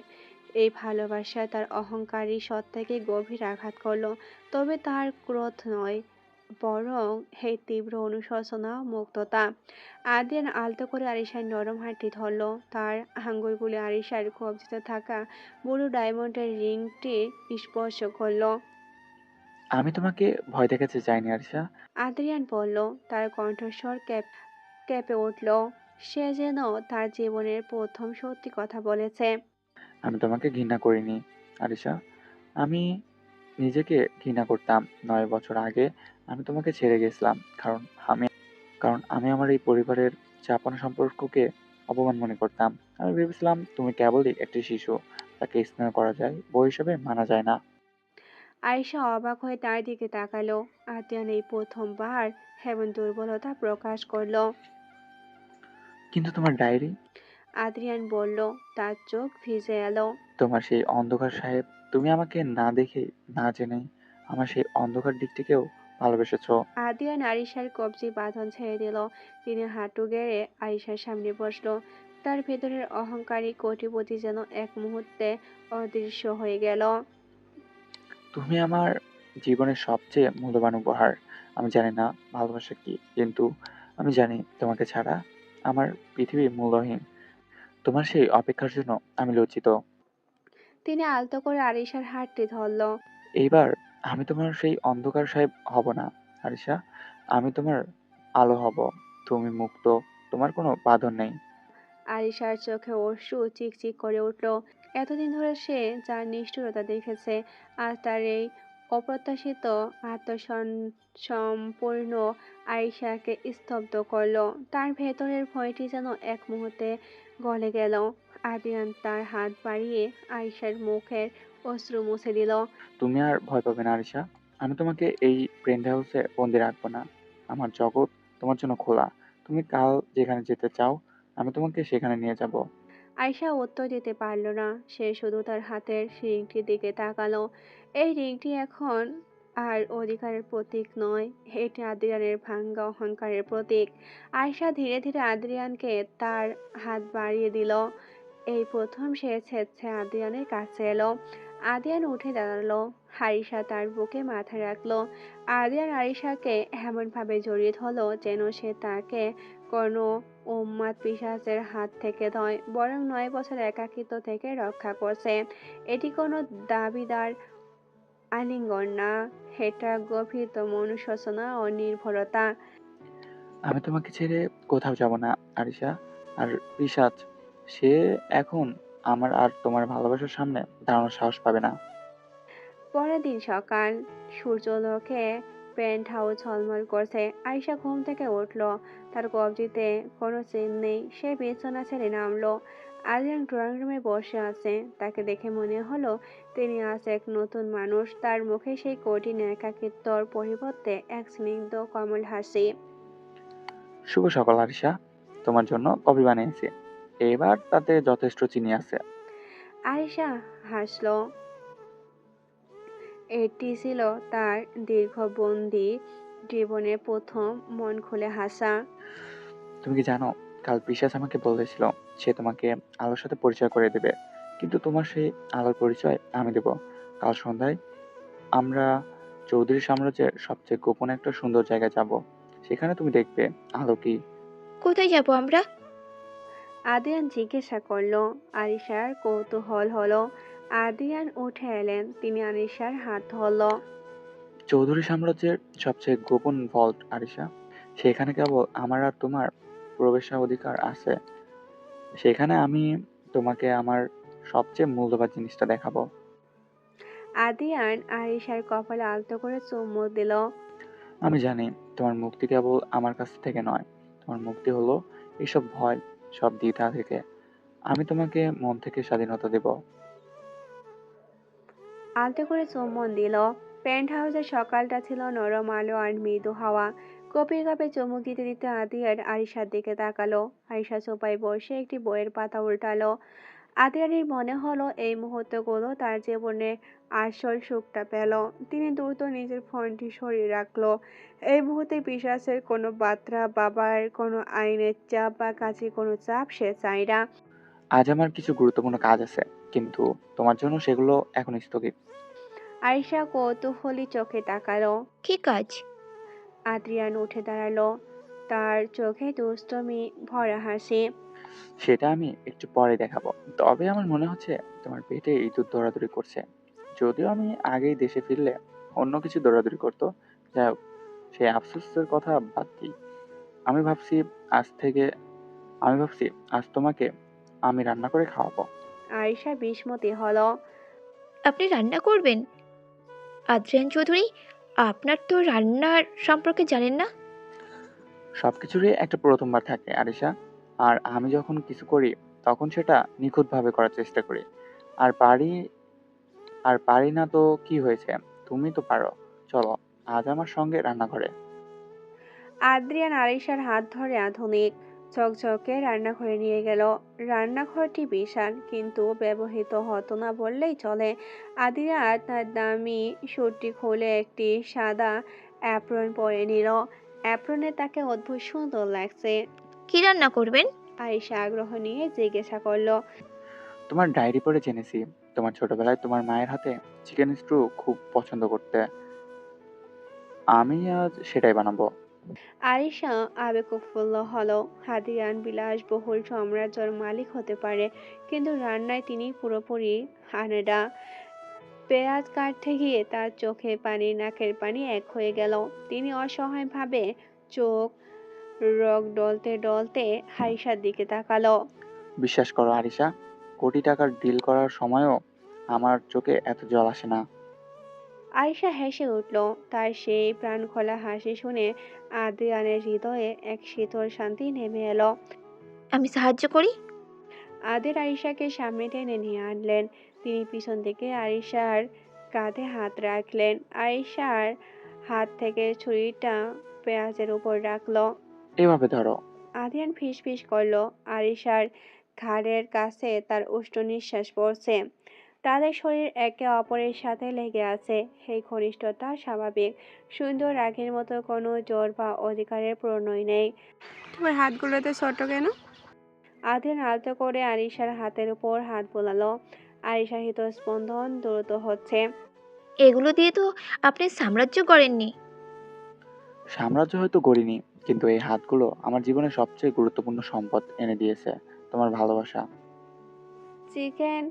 এই ভালোবাসা তার অহংকারী সত্তাকে গভীর আঘাত করলো। তবে তার ক্রোধ নয়, বরং এই তীব্র অনুশোচনা, মুগ্ধতা। আদ্রিয়ান আলতো করে আরিশার নরম হাতটি ধরল। তার আঙ্গুলগুলি আরিশার কবজিতে থাকা বুড়ো ডায়মন্ডের রিংটি স্পর্শ করলো। আমি তোমাকে ভয় দেখাতে চাইনি আরিশা। আদ্রিয়ান বলল, তার কণ্ঠস্বর কেঁপে উঠল। সে যেন তার জীবনের প্রথম সত্যি কথা বলেছে। আমি তোমাকে ঘৃণা করিনি আরিশা। আমি নিজেকে ঘৃণা করতাম। 9 বছর আগে আমি তোমাকে ছেড়ে গেছিলাম, কারণ আমি আমার এই পরিবারের চাপানো সম্পর্ককে অপমান মনে করতাম। আমি ভেবেছিলাম তুমি কেবলই একটি শিশু, তাকে স্নেহ করা যায়, বউ হিসেবে মানা যায় না। আয়েশা অবাক হয়ে তার দিকে তাকালো। আদ্রিয়ান এই প্রথমবার এমন দুর্বলতা প্রকাশ করলো। কিন্তু তোমার ডায়েরি, আদ্রিয়ান বলল, তার চোখ ভিজে এলো। তোমার সেই অন্ধকার সাহেব, তুমি আমাকে না দেখে না জেনে আমার সেই অন্ধকার দিকটিকেও ভালোবেসেছো। আদ্রিয়ান আরিশার কবজি বাঁধন ছেড়ে দিল। তিনি হাঁটু গেড়ে আরিশার সামনে বসলো। তার ভেতরের অহংকারী কোটিপতি যেন এক মুহূর্তে অদৃশ্য হয়ে গেল। তুমি আমার জীবনের সবচেয়ে মূল্যবান উপহার। আমি জানি না ভালোবাসা কি, কিন্তু আমি জানি তোমাকে ছাড়া আমার পৃথিবী মূল্যহীন। তোমার সেই অপেক্ষার জন্য আমি লজ্জিত। তিনি আলতো করে আরিশার হাতটি ধরল। এইবার আমি তোমার সেই অন্ধকার সাহেব হব না আরিশা। আমি তোমার আলো হব। তুমি মুক্ত, তোমার কোনো বাঁধন নেই। আরিশার চোখে অশ্রু চিকচিক করে উঠল। এতদিন ধরে সে যার নিষ্ঠুরতা দেখেছে, আজ তার এই অপ্রত্যাশিত আত্মসম্পূর্ণ আরিশাকে স্তব্ধ করলো। তার ভেতরের ভয়টি যেন এক মুহূর্তে গলে গেল। আদ্রিয়ান তার হাত বাড়িয়ে আরিশার মুখের অশ্রু মুছে দিল। তুমি আর ভয় পাবে না আরিশা। আমি তোমাকে এই প্রেন্ট হাউসে বন্দি রাখবো না। আমার জগৎ তোমার জন্য খোলা। তুমি কাল যেখানে যেতে চাও আমি তোমাকে সেখানে নিয়ে যাব। আয়শা উত্তর দিতে পারল না। সে শুধু তার হাতের রিংটির দিকে তাকালো। এই রিংটি এখন আর অধিকারের প্রতীক নয়, এটি আদ্রিয়ানের ভাঙ্গা অহংকারের প্রতীক। আয়শা ধীরে ধীরে আদ্রিয়ানকে তার হাত বাড়িয়ে দিল। এই প্রথম সে স্বেচ্ছায় আদ্রিয়ানের কাছে এলো। আদ্রিয়ান উঠে দাঁড়ালো। আরিশা তার বুকে মাথা রাখলো। আদিয়ান আরিশাকে এমনভাবে জড়িয়ে ধরলো যেন সে তাকে কোনো উন্মাদ পিশাচের হাত থেকে নয়, বরং 9 বছর একাকিত্ব থেকে রক্ষা করছে। এটি কোনো দাবিদার আলিঙ্গন না, এটা গভীরতম অনুশোচনা ও নির্ভরতা। আমি তোমাকে ছেড়ে কোথাও যাব না, আরিশা। আর পিশাচ, সে এখন আমার আর তোমার ভালোবাসার সামনে দাঁড়ানোর সাহস পাবে না। পরের দিন সকাল, সূর্যালোকে পেন্ট হাউস ঝলমল করছে। আয়শা ঘুম থেকে উঠলো, তার কবজিতে কোনো চেন নেই। সে বিছানা ছেড়ে নামলো। আলিয়ান ড্রয়িং রুমে বসে আছে। তাকে দেখে মনে হলো তিনি আজ এক নতুন মানুষ। তার মুখে সেই কঠিন একাকিত্বর পরিবর্তে এক স্নিগ্ধ কমল হাসি। শুভ সকাল আরিশা, তোমার জন্য কফি বানিয়েছি। এবার তাতে যথেষ্ট চিনি আছে। আয়েশা হাসলো। এটি ছিল তার দীর্ঘবন্দি জীবনের প্রথম মন খুলে হাসা। তুমি কি জানো, কাল পিশাচ আমাকে বলেছিল সে তোমাকে আলোর সাথে পরিচয় করে দেবে, কিন্তু তোমার সেই আলোর পরিচয় আমি দেব। কাল সন্ধ্যায় আমরা চৌধুরী সাম্রাজ্যের সবচেয়ে গোপন একটা সুন্দর জায়গায় যাব। সেখানে তুমি দেখবে আলো কি। কোথায় যাব আমরা? আদিয়ান জিজ্ঞাসা করলো। আরিশার কৌতূহল হলো। আদিয়ান উঠে এলেন। তিনি আরিশার হাত ধরল। চৌধুরী সাম্রাজ্যের সবচেয়ে গোপন ভল্ট আরিশা, সেখানে কেবল আমার আর তোমার প্রবেশাধিকার আছে। সেখানে আমি তোমাকে আমার সবচেয়ে মূল্যবান জিনিসটা দেখাবো। আদিয়ান আরিশার কপালে আলতো করে চুমুক দিল। আমি জানি তোমার মুক্তি কেবল আমার কাছ থেকে নয়, তোমার মুক্তি হলো এইসব ভয়, সব দ্বিধা থেকে। আমি তোমাকে মন থেকে স্বাধীনতা দেব। আলতো করে চুম্বন দিল। পেন্ট হাউসের সকালটা ছিল নরম আলো আর মৃদু হাওয়া। কপির কাপে চুমুক দিতে দিতে আদিয়ার আরিশার দিকে তাকালো। আরিশা সোফায় বসে একটি বইয়ের পাতা উল্টালো। আদিয়ারের মনে হলো এই মুহূর্তগুলো তার জীবনে আসল সুখটা পেল। তিনি দ্রুত নিজের ফোনটি সরিয়ে রাখলো। এই মুহূর্তে পিশাচের কোনো বার্তা, বাবার কোনো আইনের চাপ বা কাছে কোনো চাপ সে চায় না। আজ আমার কিছু গুরুত্বপূর্ণ কাজ আছে, কিন্তু তোমার জন্য সেগুলো এখন স্থগিত। আরিশা কৌতূহলী চোখে তাকালো। কি কাজ? আদ্রিয়ান উঠে দাঁড়ালো। তার চোখে দুষ্টুমি ভরা হাসি। সেটা আমি একটু পরে দেখাবো। তবে আমার মনে হচ্ছে তোমার পেটে ইঁদুর দৌড়াদৌড়ি করছে। যদিও আমি আগেই দেশে ফিরলে অন্য কিছু দৌড়াদৌড়ি করতো। যাই হোক, সেই আফসোসের কথা বাদ দিই। আমি ভাবছি আজ থেকে আমি ভাবছি আজ তোমাকে আমি রান্না করে খাওয়াবো। আরিশা বিস্মতি হলো। আপনি রান্না করবেন? আদ্রিয়ান চৌধুরী, আপনার তো রান্নার সম্পর্কে জানেন না। সবকিছুরই একটা প্রথমবার থাকে আরিশা। আর আমি যখন কিছু করি তখন সেটা নিখুঁতভাবে করার চেষ্টা করি। আর পারি আর পারি না তো কি হয়েছে, তুমি তো পারো। চলো আজ আমার সঙ্গে রান্নাঘরে। আদ্রিয়ান আরিশার হাত ধরে আধুনিক ঝকঝকে রান্নাঘরে নিয়ে গেল। রান্নাঘরটি বিশাল, কিন্তু ব্যবহৃত হতো না বললেই চলে। আদ্রিয়ান তার দামি স্যুটটি খুলে একটি সাদা অ্যাপ্রন পরে নিল। অ্যাপ্রনে তাকে অদ্ভুত সুন্দর লাগছে। কি রান্না করবেন? আরিশা আগ্রহ নিয়ে জিজ্ঞাসা করলো। তোমার ডায়েরি পড়ে জেনেছি তোমার ছোটবেলায় তোমার মায়ের হাতে চিকেন স্টু খুব পছন্দ করতে। আমি আজ সেটাই বানাবো। আরিশা আবেগপ্রফুল্ল হলো। আদ্রিয়ান বিলাসবহুল সাম্রাজ্যের মালিক হতে পারে, কিন্তু রান্নায় তিনি পুরোপুরি আনেডা। পেঁয়াজ কাটতে গিয়ে তার চোখে পানি, নাকের পানি এক হয়ে গেল। তিনি অসহায়ভাবে চোখ রগ ডলতে ডলতে আরিশার দিকে তাকালো। বিশ্বাস করো আরিশা, কোটি টাকার ডিল করার সময়ও আমার চোখে এত জল আসে না। আরিশা হেসে উঠল। তার সেই প্রাণখোলা হাসি শুনে আদ্রিয়ানের হৃদয়ে এক শীতল শান্তি নেমে এলো। আমি সাহায্য করি। আদির আরিশাকে সামনে টেনে নিয়ে আনলেন। তিনি পিছন থেকে আরিশার কাঁধে হাত রাখলেন। আরিশার হাত থেকে ছুরিটা পেঁয়াজের উপর রাখলো। এভাবে ধরো। আদিয়ান ফিসফিস করলো। আরিশার ঘাড়ের কাছে তার উষ্ণ নিঃশ্বাস পড়ছে। তাদের শরীর একে অপরের সাথে লেগে আছে। এই ঘনিষ্ঠতা স্বাভাবিক। সুন্দর রাগের মতো কোনো জোর বা অধিকারের প্রণয় নেই। তোমার হাতগুলোতে ছোট কেন? আদিয়ান আলতো করে আরিশার হাতের উপর হাত বোলালো। আরিশার হৃদস্পন্দন দ্রুত হচ্ছে। এগুলো দিয়ে তো আপনি সাম্রাজ্য গড়েননি। সাম্রাজ্য হয়তো গড়িনি, কিন্তু এই হাতগুলো আমার জীবনের সবচেয়ে গুরুত্বপূর্ণ সম্পদ এনে দিয়েছে, তোমার ভালোবাসা। চিকেন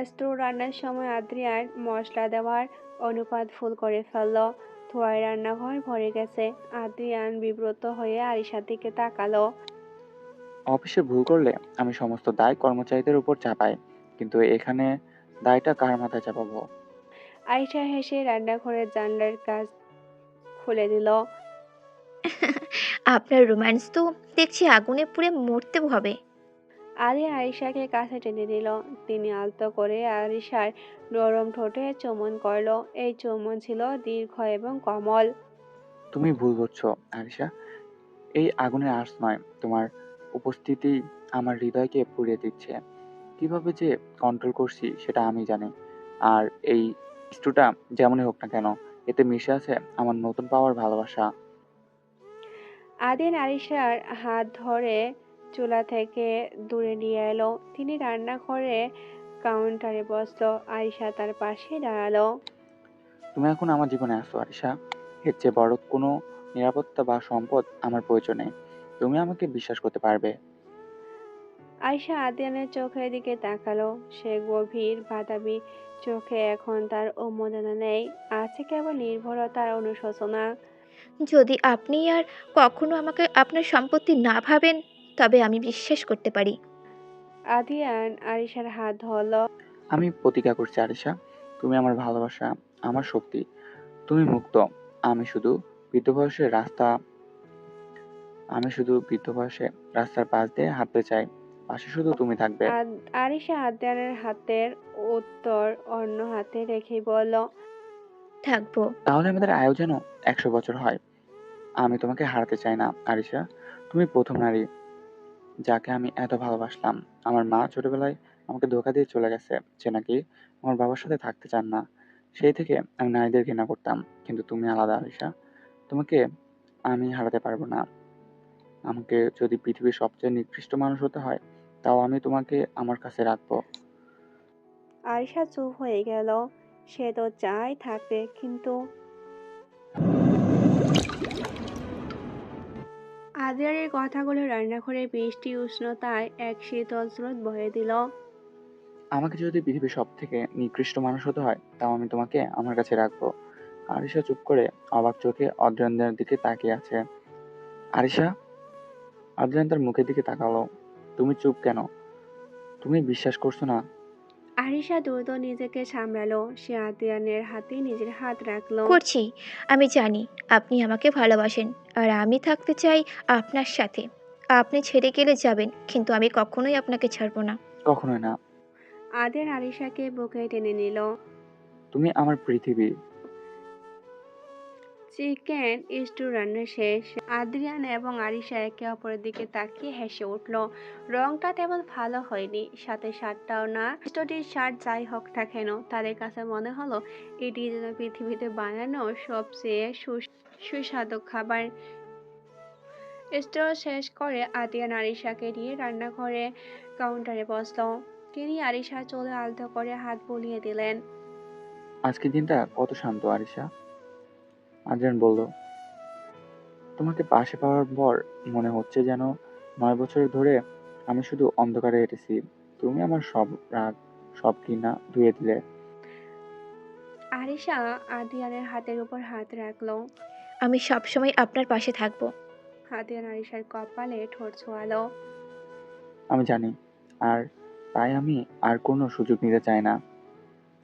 স্টু রান্নার সময় আদ্রিয়ান মশলা দেওয়ার অনুপাত ভুল করে ফেলল। ধোঁয়ায় রান্নাঘর ভরে গেছে। আদ্রিয়ান বিব্রত হয়ে আরিশার দিকে তাকালো। অফিসে ভুল করলে আমি সমস্ত দায় কর্মচারীদের উপর চাপাই, কিন্তু এখানে দায়টা কার মাথায় চাপাবো? আরিশা হেসে রান্নাঘরের জানলার কাজ খুলে দিল। আপনার রোম্যান্স তো দেখছি আগুনে পুড়ে মরতে হবে। আরিয়া আরিশাকে কাছে টেনে নিল। তিনি আলতো করে আরিশার নরম ঠোঁটে চুমন করলো। এই চুমন ছিল দীর্ঘ এবং কোমল। তুমি ভুল করছো আরিশা, এই আগুনের আঁচ নয়, তোমার উপস্থিতি আমার হৃদয়কে পুড়িয়ে দিচ্ছে। কিভাবে যে কন্ট্রোল করছি সেটা আমি জানি। আর এই স্টুটা যেমনই হোক না কেন, এতে মিশে আছে আমার নতুন পাওয়ার ভালোবাসা। আদিন আরিশার হাত ধরে চুলা থেকে দূরে নিয়ে এলো। তিনি রান্নাঘরে কাউন্টারে বসলো। আরিশা তার পাশে দাঁড়ালো। তুমি এখন আমার জীবনে আসো আরিশা, এর চেয়ে বড় কোনো নিরাপত্তা বা সম্পদ আমার প্রয়োজন নেই। তুমি আমাকে বিশ্বাস করতে পারবে। আয়শা আদিয়ানের চোখের দিকে তাকালো। সে গভীর বাদামি চোখে এখন তার উন্মাদনা নেই, আছে কেবল নির্ভরতা আর অনুশোচনা। যদি আপনি আর কখনো আমাকে আপনার সম্পত্তি না ভাবেন, তবে আমি বিশ্বাস করতে পারি। আদিয়ান আরিশার হাত ধরলো। আমি প্রতিজ্ঞা করছি আরিশা, তুমি আমার ভালোবাসা, আমার শক্তি। তুমি মুক্ত। আমি শুধু বৃদ্ধ বয়সে রাস্তা আমি শুধু বৃদ্ধ বয়সে রাস্তার পাশ দিয়ে হাঁটতে চাই, পাশে শুধু তুমি থাকবে। আরিশা আদিয়ানের হাতের উত্তর অন্য হাতে রেখেই বলল, থাকবো। তাহলে আমাদের আয়ু যেন 100 বছর হয়। আমি তোমাকে হারাতে চাই না আরিশা। তুমি প্রথম নারী যাকে আমি এত ভালোবাসলাম। আমার মা ছোটবেলায় আমাকে ধোঁকা দিয়ে চলে গেছে, সে নাকি আমার বাবার সাথে থাকতে চান না। সেই থেকে আমি নারীদের ঘৃণা করতাম, কিন্তু তুমি আলাদা আরিশা। তোমাকে আমি হারাতে পারবো না। আমাকে যদি পৃথিবীর সবচেয়ে নিকৃষ্ট মানুষ হতে হয়, তাও আমি তোমাকে আমার কাছে রাখবো। আরিশা চুপ হয়ে গেল। সে তো চায় থাকতে, কিন্তু আদিয়ানের কথাগুলো রান্নাঘরে বৃষ্টি উষ্ণতায় এক শীতল স্রোত বয়ে দিল। আমাকে যদি পৃথিবীর সব থেকে নিকৃষ্ট মানুষ হতে হয়, তাও আমি তোমাকে আমার কাছে রাখবো। আরিশা চুপ করে অবাক চোখে অদ্রিয়ানের দিকে তাকিয়ে আছে। আরিশা, অদ্রিয়ান তার মুখের দিকে তাকালো। তুমি চুপ কেন? তুমি বিশ্বাস করছো না? আরিশা দ্রুত নিজেকে সামলালো। সে আদিয়ানের হাতে নিজের হাত রাখলো। করছি। আমি জানি আপনি আমাকে ভালোবাসেন, আর আমি থাকতে চাই আপনার সাথে। আপনি ছেড়ে গেলে যাবেন, কিন্তু আমি কখনোই আপনাকে ছাড়বো না। কখনোই না। আদিয়ান আরিশাকে বুকে টেনে নিল। তুমি আমার পৃথিবী। চিকেন স্টু রান্না শেষ। আদ্রিয়ান এবং আরিশা একে অপরের দিকে তাকিয়ে হেসে উঠল। রংটা তেমন ভালো হয়নি, সাথে স্বাদটাও না। স্টুটির স্বাদ যাই হোক না কেন, তাদের কাছে মনে হলো এটি যেন পৃথিবীতে বানানো সবচেয়ে সুস্বাদু খাবার। স্টু শেষ করে আদিয়ান আরিশাকে নিয়ে রান্নাঘরে কাউন্টারে বসলো। তিনি আরিশার চুলে আলতো করে হাত বুলিয়ে দিলেন। আজকের দিনটা কত শান্ত আরিশা, আদ্রিয়ান বলল। তোমাকে পাশে পাওয়ার পর মনে হচ্ছে যেন 9 বছর ধরে আমি শুধু অন্ধকারে হেঁটেছি। তুমি আমার সব রাগ, সব ঘৃণা ধুয়ে দিলে। আরিশা আদিয়ানের হাতের উপর হাত রাখলো। আমি সবসময় আপনার পাশে থাকবো। আদিয়ান আরিশার কপালে ঠোঁট ছোঁয়ালো। আমি জানি, আর তাই আমি আর কোনো সুযোগ নিতে চাই না।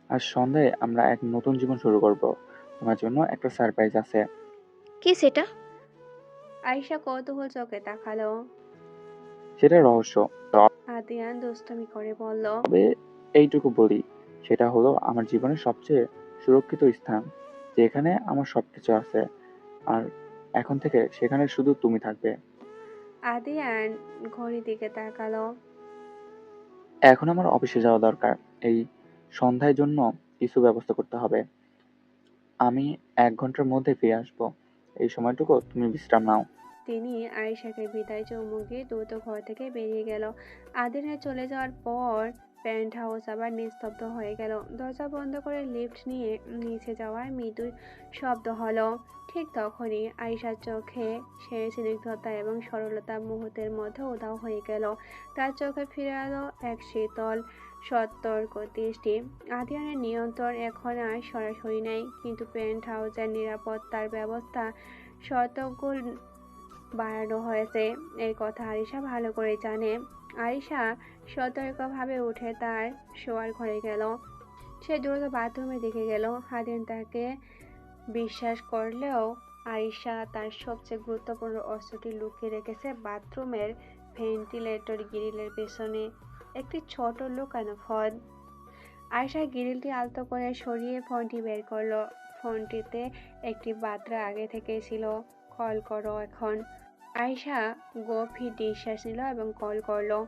আজ সন্ধ্যায় আমরা এক নতুন জীবন শুরু করব। তোমার জন্য একটা সারপ্রাইজ আছে। কি সেটা? আরিশা কৌতূহল চোখে তাকালো। সেটা রহস্য। আদিয়ান দুষ্টুমি করে বলল, তবে এইটুকু বলি, সেটা হলো আমার জীবনের সবচেয়ে সুরক্ষিত স্থান, যেখানে আমার সবকিছু আছে। আর এখন থেকে সেখানে শুধু তুমি থাকবে। আদিয়ান ঘড়ির দিকে তাকালো। এখন আমার অফিসে যাওয়া দরকার। এই সন্ধ্যার জন্য কিছু ব্যবস্থা করতে হবে। আমি 1 ঘন্টার মধ্যে ফিরে আসবো। এই সময়টুকু তুমি বিশ্রাম নাও। তিনি আরিশাকে বিদায় চুমুক দিয়ে দ্রুত ঘর থেকে বেরিয়ে গেল। আদিয়ানের চলে যাওয়ার পর পেন্ট হাউস আবার নিস্তব্ধ হয়ে গেল। দরজা বন্ধ করে লিফট নিয়ে নিচে যাওয়ার মৃদু শব্দ হলো। ঠিক তখনই আয়েশার চোখে সেই স্নিগ্ধতা এবং সরলতা মুহূর্তের মধ্যে উধাও হয়ে গেল। তার চোখে ফিরে এলো এক শীতল সতর্ক দৃষ্টি। আদিয়ানের নিয়ন্ত্রণ এখন আর সরাসরি নেই, কিন্তু পেন্ট হাউসের নিরাপত্তার ব্যবস্থা শতগুণ বাড়ানো হয়েছে। এই কথা আরিশা ভালো করে জানে। আরিশা সতর্কভাবে উঠে তার শোয়ার ঘরে গেল। সে দ্রুত বাথরুমের দিকে গেল। আদিয়ান তাকে বিশ্বাস করলেও আরিশা তার সবচেয়ে গুরুত্বপূর্ণ অস্ত্রটি লুকিয়ে রেখেছে বাথরুমের ভেন্টিলেটর গ্রিলের পেছনে, একটি ছোট লুকানো ফোন। আয়েশা গ্রিলটি আলতো করে সরিয়ে ফোনটি বের করলো। ফোনটিতে একটি বার্তা আগে থেকে ছিল, কল করো এখন। আয়েশা গভীর নিঃশ্বাস নিল এবং কল করলো।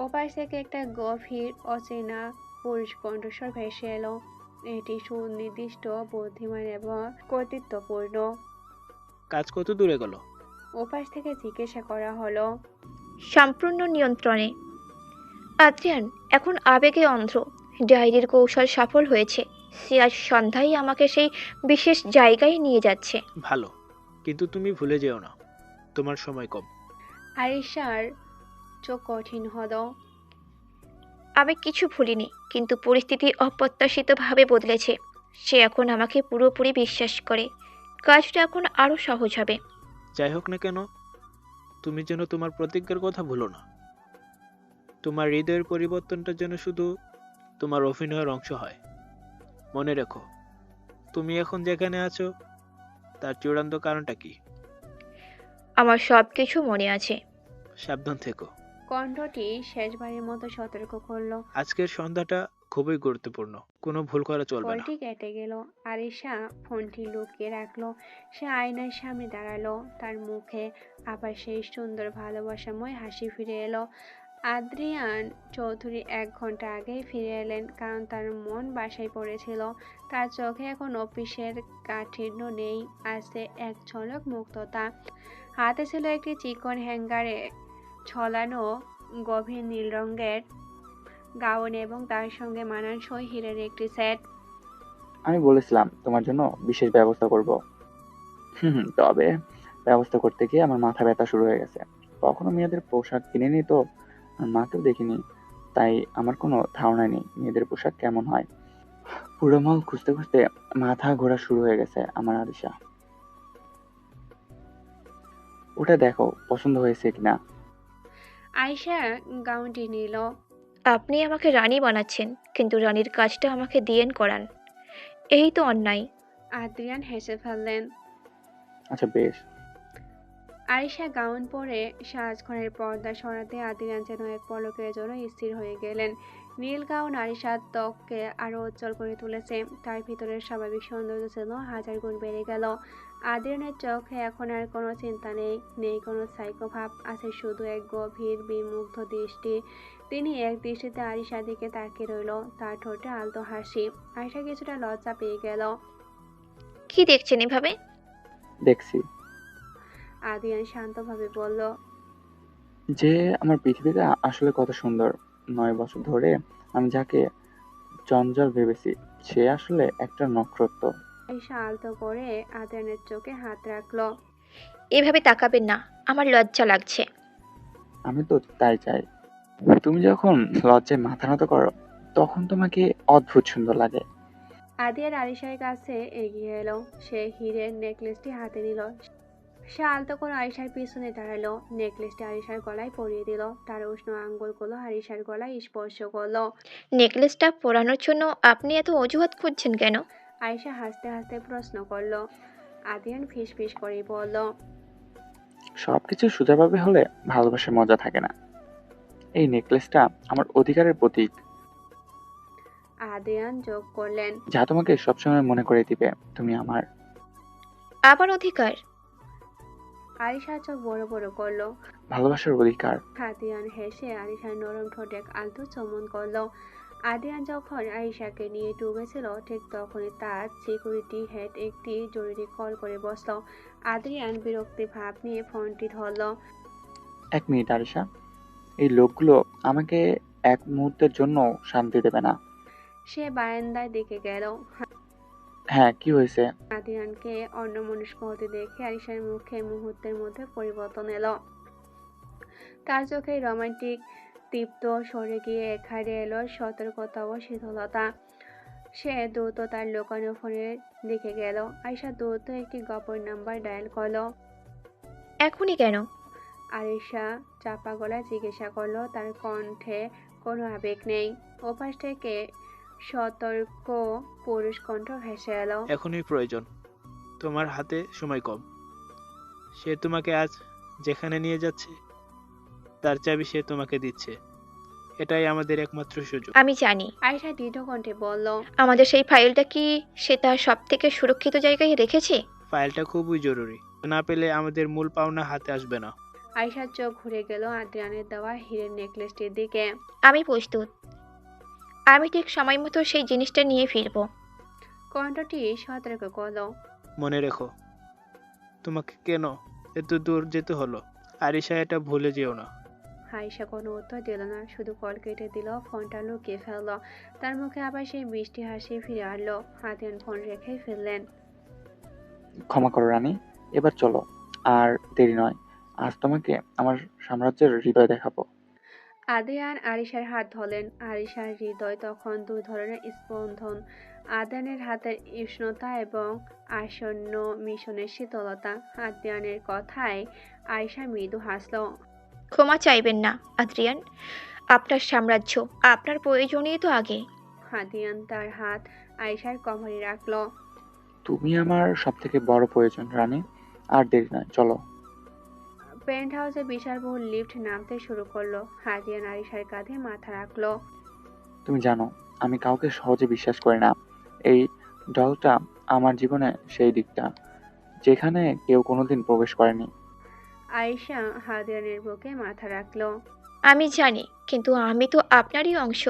ওপাশ থেকে একটা গভীর অচেনা পুরুষ কণ্ঠস্বর ভেসে এলো। এটি সুনির্দিষ্ট, বুদ্ধিমান এবং কর্তৃত্বপূর্ণ। কাজ কত দূরে গেল? ওপাশ থেকে জিজ্ঞাসা করা হলো। সম্পূর্ণ নিয়ন্ত্রণে। আদ্রিয়ান এখন আবেগে অন্ধ। ডায়েরির কৌশল সফল হয়েছে। সে আজ সন্ধ্যায় আমাকে সেই বিশেষ জায়গায় নিয়ে যাচ্ছে। ভালো, কিন্তু তুমি ভুলে যেও না, তোমার সময় কম। আরিশার চোখ কঠিন হলো। আমি কিছু ভুলিনি, কিন্তু পরিস্থিতি অপ্রত্যাশিতভাবে বদলেছে। সে এখন আমাকে পুরোপুরি বিশ্বাস করে। কাজটা এখন আরও সহজ হবে। যাই হোক না কেন, তুমি যেন তোমার প্রতিজ্ঞার কথা ভুলো না। তোমার হৃদয়ের পরিবর্তনটা যেন শুধু তোমার অভিনয়ের অংশ হয়। মনে রেখো, তুমি এখন যেখানে আছো তার চূড়ান্ত কারণটা কি। আমার সব কিছু মনে আছে। সাবধান থেকো। কণ্ঠটি শেষবারের মতো সতর্ক করলো। আজকের সন্ধ্যাটা খুবই গুরুত্বপূর্ণ, কোনো ভুল করা চলবে না। কলটি কেটে গেল। আরিশা ফোনটি লুকিয়ে রাখলো। সে আয়নার সামনে দাঁড়ালো। তার মুখে আবার সেই সুন্দর ভালোবাসাময় হাসি ফিরে এলো। আদ্রিয়ান চৌধুরী 1 ঘন্টা আগেই ফিরে এলেন, কারণ তার মন বাসায় পড়েছিল। তার চোখে এখন অফিসের কাঠিন্য নেই, আছে এক ঝলক মুক্ততা। হাতে ছিল একটি চিকন হ্যাঙ্গারে ছলানো গভীর নীল রঙের গাউন এবং তার সঙ্গে মানানসই হীরের একটি সেট। আমি বলেছিলাম তোমার জন্য বিশেষ ব্যবস্থা করব। তবে ব্যবস্থা করতে গিয়ে আমার মাথা ব্যথা শুরু হয়ে গেছে। কখনো মেয়েদের পোশাক কিনিনি তো, আর মাকেও দেখিনি, তাই আমার কোনো ধারণা নেই মেয়েদের পোশাক কেমন হয়। পুরো মাল খুঁজতে খুঁজতে মাথা ঘোরা শুরু হয়ে গেছে আমার। আরিশা, ওটা দেখো পছন্দ হয়েছে কিনা। আয়েশা গাউনটি নিল। আপনি আমাকে রানী বানাচ্ছেন, কিন্তু রানীর কাজটা আমাকে দিয়েন করান। এই তো অন্যায়। আদ্রিয়ান হেসে ফেললেন। আচ্ছা বেশ। আয়েশা গাউন পরে সাজঘরের পর্দা সরাতে আদ্রিয়ান যেন এক পলকের জন্য স্থির হয়ে গেলেন। নীল গাউন আয়েশার ত্বককে আরো উজ্জ্বল করে তুলেছে। তার ভিতরের স্বাভাবিক সৌন্দর্য যেন 1000 গুণ বেড়ে গেল। আদ্রিয়ানের চোখে এখন আর কোনো চিন্তা নেই, নেই কোনো সাইকো ভাব, আছে শুধু এক গভীর বিমুগ্ধ দৃষ্টি। তিনি এক দৃষ্টিতে আয়েশার দিকে তাকিয়ে রইল। তার ঠোঁটে আলতো হাসি। আয়েশা কিছুটা লজ্জা পেয়ে গেল। কি দেখছেন এভাবে? দেখছি আদ্রিয়ান শান্তভাবে বলল। যে আমার পৃথিবীটা আসলে কত সুন্দর। 9 বছর ধরে আমি যাকে জঞ্জাল ভেবেছি, সে আসলে একটা নক্ষত্র। আয়েশা আলতো করে আদ্রিয়ানের চোখে হাত রাখলো। এভাবে তাকাবেন না, আমার লজ্জা লাগছে। আমি তো তাই চাই। তুমি যখন লজ্জায় মাথা নত করো, তখন তোমাকে অদ্ভুত সুন্দর লাগে। আদিয়ার আরিশার কাছে এগিয়ে এলো। সে হীরের নেকলেসটি হাতে নিল। সে আলতো করে আরিশার পিছনে দাঁড়ালো। নেকলেসটি আরিশার গলায় পরিয়ে দিল। তার উষ্ণ আঙ্গুলগুলো আরিশার গলায় স্পর্শ করলো। নেকলেসটা পরানোর জন্য আপনি এত অজুহাত খুঁজছেন কেন? আরিশা হাসতে হাসতে প্রশ্ন করলো। আদিয়ান ফিসফিস করে বলল। সবকিছু সোজাভাবে হলে ভালোবাসার মজা থাকে না। এই নেকলেসটা আমার অধিকারের প্রতীক, আদিয়ান যোগ করলেন। যা তোমাকে সবসময় মনে করে দিবে তুমি আমার। আবার অধিকার? আরিশা চোখ বড় বড় করলো। ভালোবাসার অধিকার। আদিয়ান হেসে আরিশার নরম ঠোঁটে এক আলতো চুম্বন করলো। আদিয়ান যখন আরিশাকে নিয়ে ডুবেছিল, ঠিক তখনই তার সিকিউরিটি হেড একটি জরুরি কল করে বসলো। আদ্রিয়ান বিরক্তি ভাব নিয়ে ফোনটি ধরলো। 1 মিনিট আরিশা, এই লোকগুলো আমাকে এক মুহূর্তের জন্য শান্তি দেবে না। সে বারান্দার দিকে গেল। হ্যাঁ, কি হয়েছে? আদিয়ানকে অন্যমনস্ক হতে দেখে আরিশার মুখে মুহূর্তের মধ্যে পরিবর্তন এলো। তার চোখে রোমান্টিক তৃপ্ত সরে গিয়ে এখানে এলো সতর্কতা ও শীতলতা। সে দ্রুত তার লোকানো ফোনের দিকে গেল। আরিশা দ্রুত একটি গোপন নাম্বার ডায়াল করলো। এখনই কেন? আরিশা চাপা গলায় জিজ্ঞাসা করলো, তার কণ্ঠে কোনো আবেগ নেই। ওপাশ থেকে সতর্ক পুরুষ কণ্ঠ ভেসে এলো। এখনই প্রয়োজন, তোমার হাতে সময় কম। সে তোমাকে আজ যেখানে নিয়ে যাচ্ছে তার চাবি সে তোমাকে দিচ্ছে। এটাই আমাদের একমাত্র সুযোগ। আমি জানি। আরিশা দৃঢ় কণ্ঠে বলল। আমাদের সেই ফাইলটা কি সে তার সব থেকে সুরক্ষিত জায়গায় রেখেছে? ফাইলটা খুবই জরুরি, না পেলে আমাদের মূল পাওনা হাতে আসবে না। আরিশার চোখ ঘুরে গেল আদ্রিয়ানের দেওয়া হীরের নেকলেসটির দিকে। আমি প্রস্তুত। আমি ঠিক সময় মতো সেই জিনিসটা নিয়ে ফিরবো। কণ্ঠটি সতর্ক করলো। মনে রেখো, তোমাকে কেন এত দূর যেতে হলো। আরিশা, এটা ভুলে যেও না। আরিশা কোনো উত্তর দিল না, শুধু কল কেটে দিল, ফোনটা লুকিয়ে ফেললো। তার মুখে আবার সেই মিষ্টি হাসি ফিরে আসলো। আদ্রিয়ান ফোন রেখে ফেললেন। ক্ষমা করো রানী, এবার চলো। আর দেরি নয়, আজ তোমাকে আমার সাম্রাজ্যের হৃদয় দেখাবো। আদ্রিয়ান আরিশার হাত ধরলেন। আরিশার হৃদয় তখন দুই ধরনের স্পন্দন, আদ্রিয়ানের হাতের উষ্ণতা এবং আসন্ন মিশনের শীতলতা। আদ্রিয়ানের কথায় আরিশা মৃদু হাসল। ক্ষমা চাইবেন না আদ্রিয়ান, আপনার সাম্রাজ্য, আপনার প্রয়োজনই তো আগে। আদ্রিয়ান তার হাত আরিশার কোমরে রাখলো। তুমি আমার সব থেকে বড় প্রয়োজন রানী, আর দেরি নয়, চলো। পেন্ট হাউসে বিশাল বহু লিফট নামতে শুরু করলো। আদ্রিয়ান আরিশার কাঁধে মাথা রাখলো। তুমি জানো, আমি কাউকে সহজে বিশ্বাস করি না। এই ডলটা আমার জীবনে সেই দিকটা যেখানে কেউ কোনোদিন প্রবেশ করেনি। আরিশা আদ্রিয়ানের বুকে মাথা রাখলো। আমি জানি, কিন্তু আমি তো আপনারই অংশ।